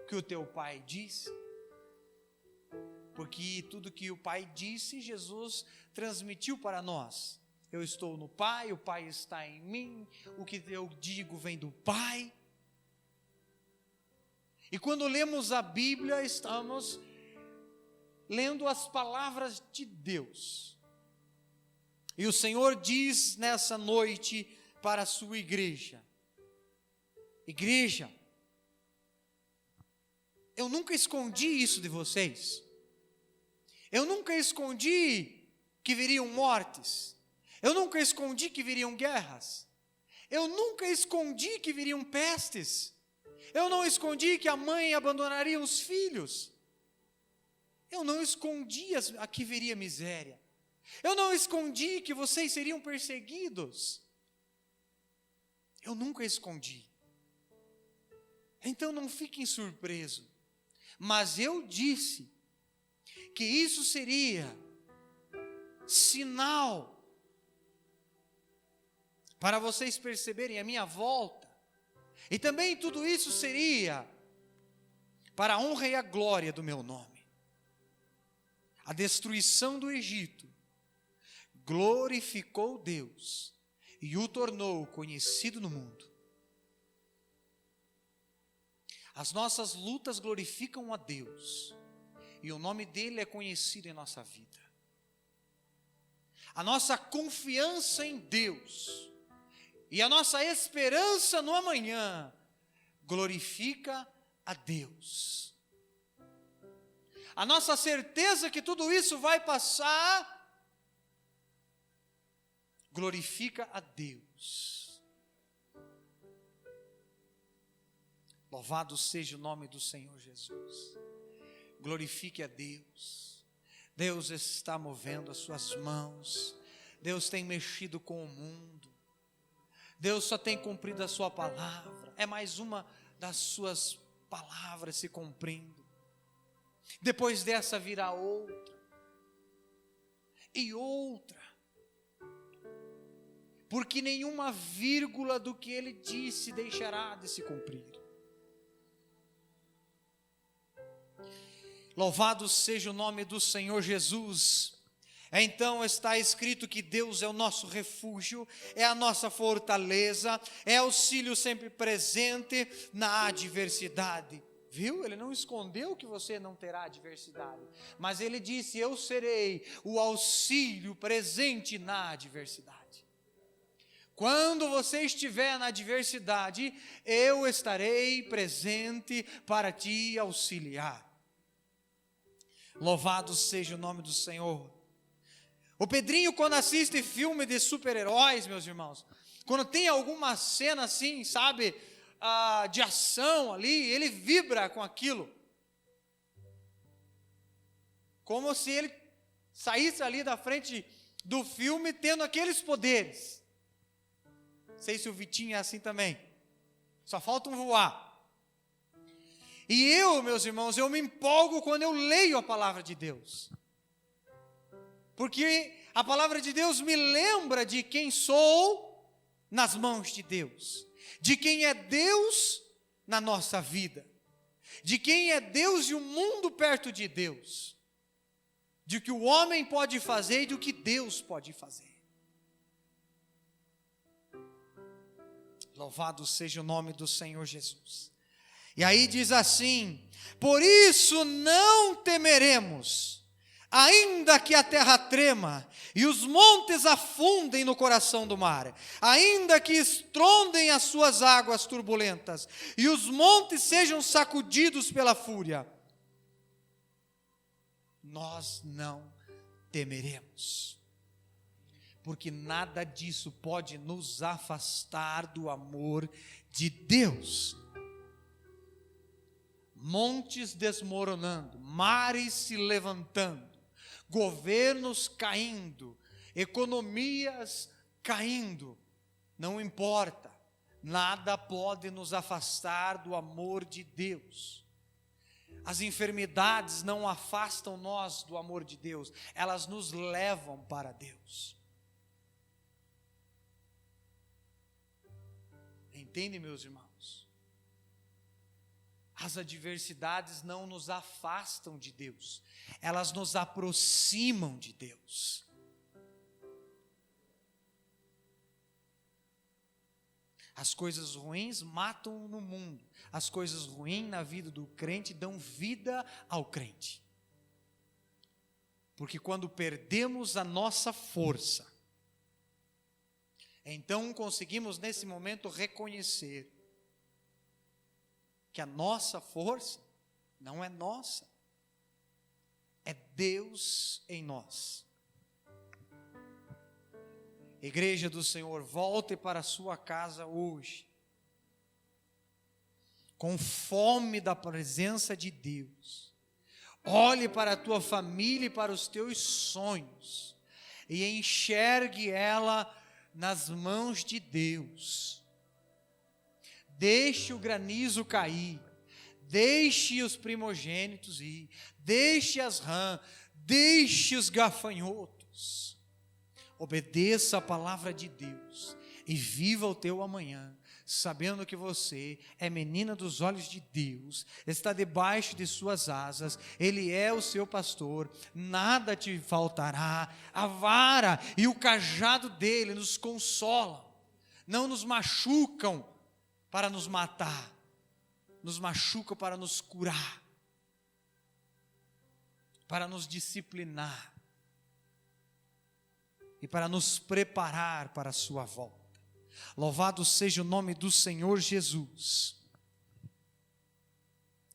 que o teu pai disse, porque tudo que o pai disse, Jesus transmitiu para nós. Eu estou no Pai, o Pai está em mim, o que eu digo vem do Pai. E quando lemos a Bíblia, estamos lendo as palavras de Deus. E o Senhor diz nessa noite para a sua igreja: igreja, eu nunca escondi isso de vocês. Eu nunca escondi que viriam mortes. Eu nunca escondi que viriam guerras. Eu nunca escondi que viriam pestes. Eu não escondi que a mãe abandonaria os filhos. Eu não escondi que viria miséria. Eu não escondi que vocês seriam perseguidos. Eu nunca escondi. Então não fiquem surpresos. Mas eu disse que isso seria sinal para vocês perceberem a minha volta. E também tudo isso seria para a honra e a glória do meu nome. A destruição do Egito glorificou Deus e o tornou conhecido no mundo. As nossas lutas glorificam a Deus e o nome dele é conhecido em nossa vida. A nossa confiança em Deus e a nossa esperança no amanhã glorifica a Deus. A nossa certeza que tudo isso vai passar glorifica a Deus. Louvado seja o nome do Senhor Jesus. Glorifique a Deus. Deus está movendo as suas mãos. Deus tem mexido com o mundo. Deus só tem cumprido a sua palavra. É mais uma das suas palavras se cumprindo. Depois dessa virá outra. E outra. Porque nenhuma vírgula do que ele disse deixará de se cumprir. Louvado seja o nome do Senhor Jesus. Então está escrito que Deus é o nosso refúgio, é a nossa fortaleza, é auxílio sempre presente na adversidade. Viu? Ele não escondeu que você não terá adversidade, mas ele disse: eu serei o auxílio presente na adversidade. Quando você estiver na adversidade, eu estarei presente para te auxiliar. Louvado seja o nome do Senhor. O Pedrinho, quando assiste filme de super-heróis, meus irmãos, quando tem alguma cena assim, sabe, de ação ali, ele vibra com aquilo. Como se ele saísse ali da frente do filme tendo aqueles poderes. Não sei se o Vitinho é assim também. Só falta voar. E eu, meus irmãos, eu me empolgo quando eu leio a palavra de Deus. Porque a palavra de Deus me lembra de quem sou nas mãos de Deus. De quem é Deus na nossa vida. De quem é Deus e o mundo perto de Deus. De que o homem pode fazer e do que Deus pode fazer. Louvado seja o nome do Senhor Jesus. E aí diz assim: por isso não temeremos, ainda que a terra trema e os montes afundem no coração do mar, ainda que estrondem as suas águas turbulentas e os montes sejam sacudidos pela fúria, nós não temeremos, porque nada disso pode nos afastar do amor de Deus. Montes desmoronando, mares se levantando, governos caindo, economias caindo, não importa, nada pode nos afastar do amor de Deus. As enfermidades não afastam nós do amor de Deus, elas nos levam para Deus. Entende, meus irmãos? As adversidades não nos afastam de Deus, elas nos aproximam de Deus. As coisas ruins matam no mundo, as coisas ruins na vida do crente dão vida ao crente. Porque quando perdemos a nossa força, então conseguimos nesse momento reconhecer que a nossa força não é nossa, é Deus em nós. Igreja do Senhor, volte para a sua casa hoje, com fome da presença de Deus. Olhe para a tua família e para os teus sonhos, e enxergue ela nas mãos de Deus. Deixe o granizo cair, deixe os primogênitos ir, deixe as rãs, deixe os gafanhotos. Obedeça a palavra de Deus e viva o teu amanhã, sabendo que você é menina dos olhos de Deus, está debaixo de suas asas, Ele é o seu pastor, nada te faltará. A vara e o cajado dele nos consolam, não nos machucam para nos matar, nos machucam para nos curar, para nos disciplinar e para nos preparar para a sua volta. Louvado seja o nome do Senhor Jesus.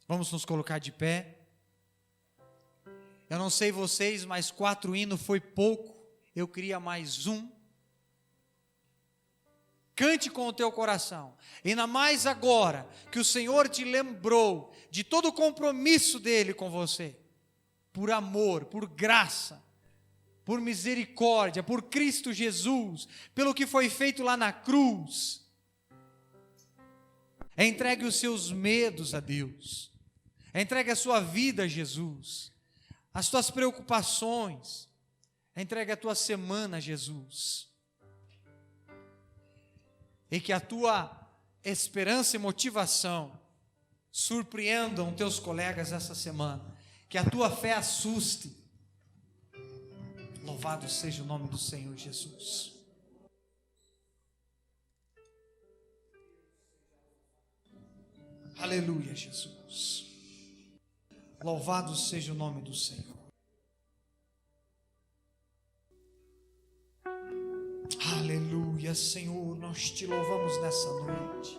Vamos nos colocar de pé. Eu não sei vocês, mas 4 hinos foi pouco, eu queria mais um. Cante com o teu coração, ainda mais agora que o Senhor te lembrou de todo o compromisso dele com você, por amor, por graça, por misericórdia, por Cristo Jesus, pelo que foi feito lá na cruz. Entregue os seus medos a Deus, entregue a sua vida a Jesus, as tuas preocupações, entregue a tua semana a Jesus, e que a tua esperança e motivação surpreendam teus colegas essa semana, que a tua fé assuste. Louvado seja o nome do Senhor Jesus. Aleluia, Jesus. Louvado seja o nome do Senhor. Aleluia, Senhor, nós te louvamos nessa noite.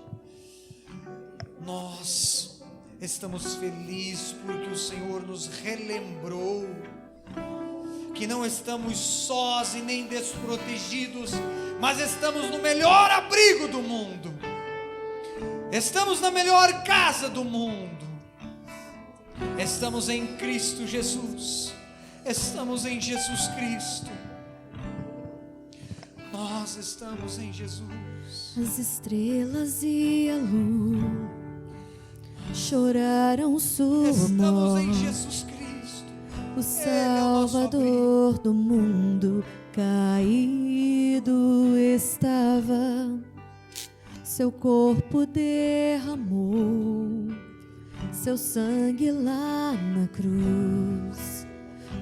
Nós estamos felizes porque o Senhor nos relembrou que não estamos sós e nem desprotegidos, mas estamos no melhor abrigo do mundo, estamos na melhor casa do mundo, estamos em Cristo Jesus, estamos em Jesus Cristo, nós estamos em Jesus. As estrelas e a lua choraram sua Estamos em morte. Jesus Cristo. O Salvador do mundo caído estava, seu corpo derramou, seu sangue lá na cruz,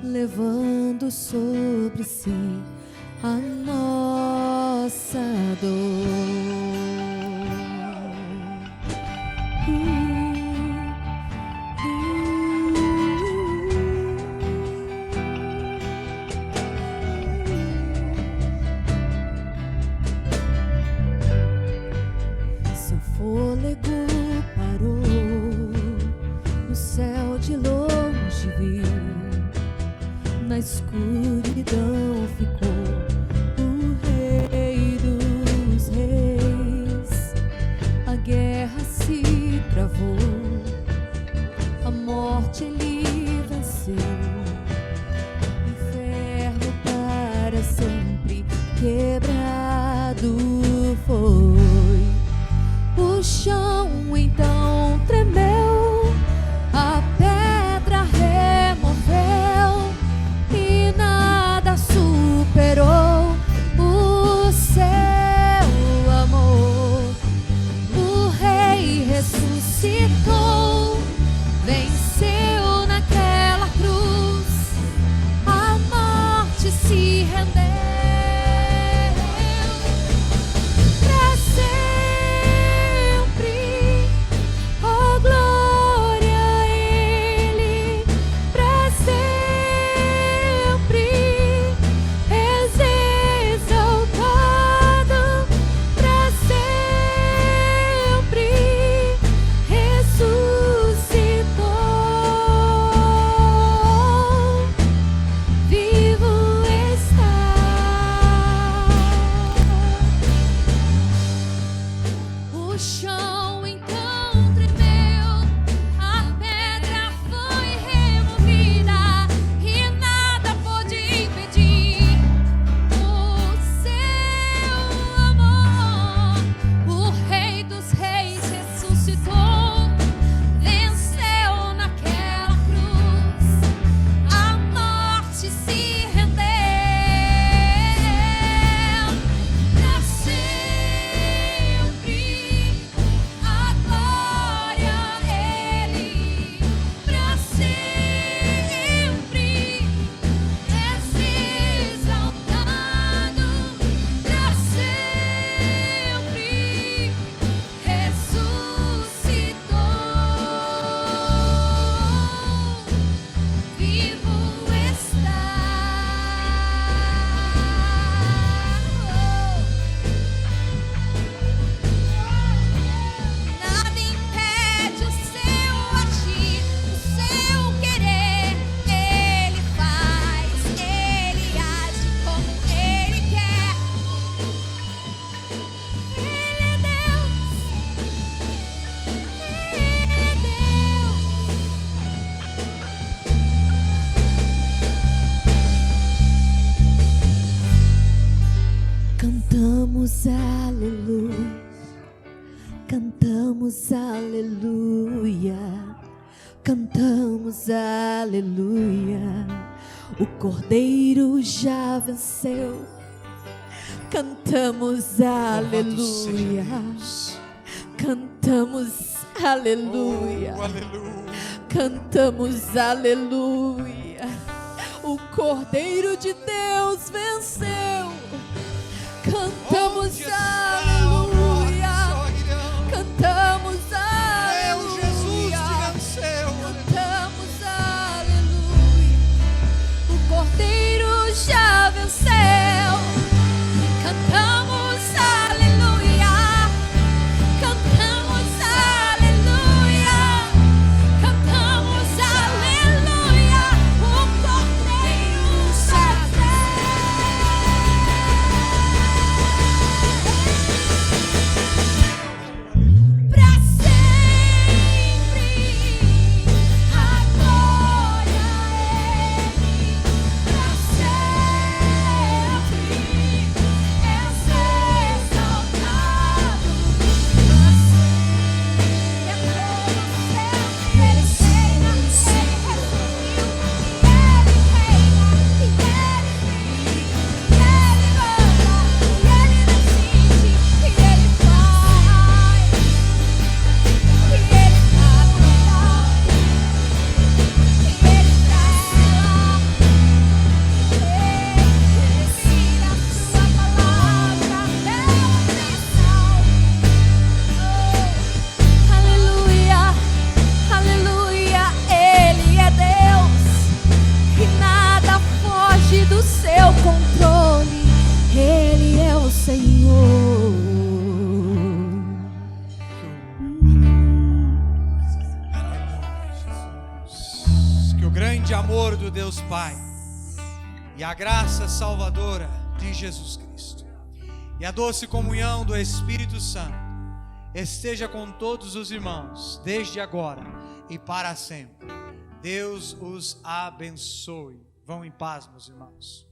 levando sobre si a nossa dor. Seu fôlego parou, no céu de longe viu, na escuridão ficou o Rei dos Reis. A guerra se travou, a morte ele venceu, inferno para sempre quebrado. Cantamos aleluia, o Cordeiro já venceu. Cantamos aleluia, cantamos aleluia, cantamos aleluia, o Cordeiro de Deus venceu. Cantamos aleluia, cantamos aleluia, cantamos aleluia, o Cordeiro já venceu. Cantamos aleluia, cantamos aleluia, cantamos aleluia, o Cordeiro já venceu. Pra sempre a glória a Ele, pra sempre és exaltado, pra sempre Ele reina, Ele ressurgiu, e Ele reina, e Ele manda, e Ele decide, e Ele faz, e Ele manda, e Ele revela. Ensina a sua palavra, aleluia, aleluia, Ele é Deus e nada foge do seu controle. Ele é o Senhor. Que o grande amor do Deus Pai e a graça salvadora de Jesus Cristo e a doce comunhão do Espírito Santo esteja com todos os irmãos, desde agora e para sempre. Deus os abençoe. Vão em paz, meus irmãos.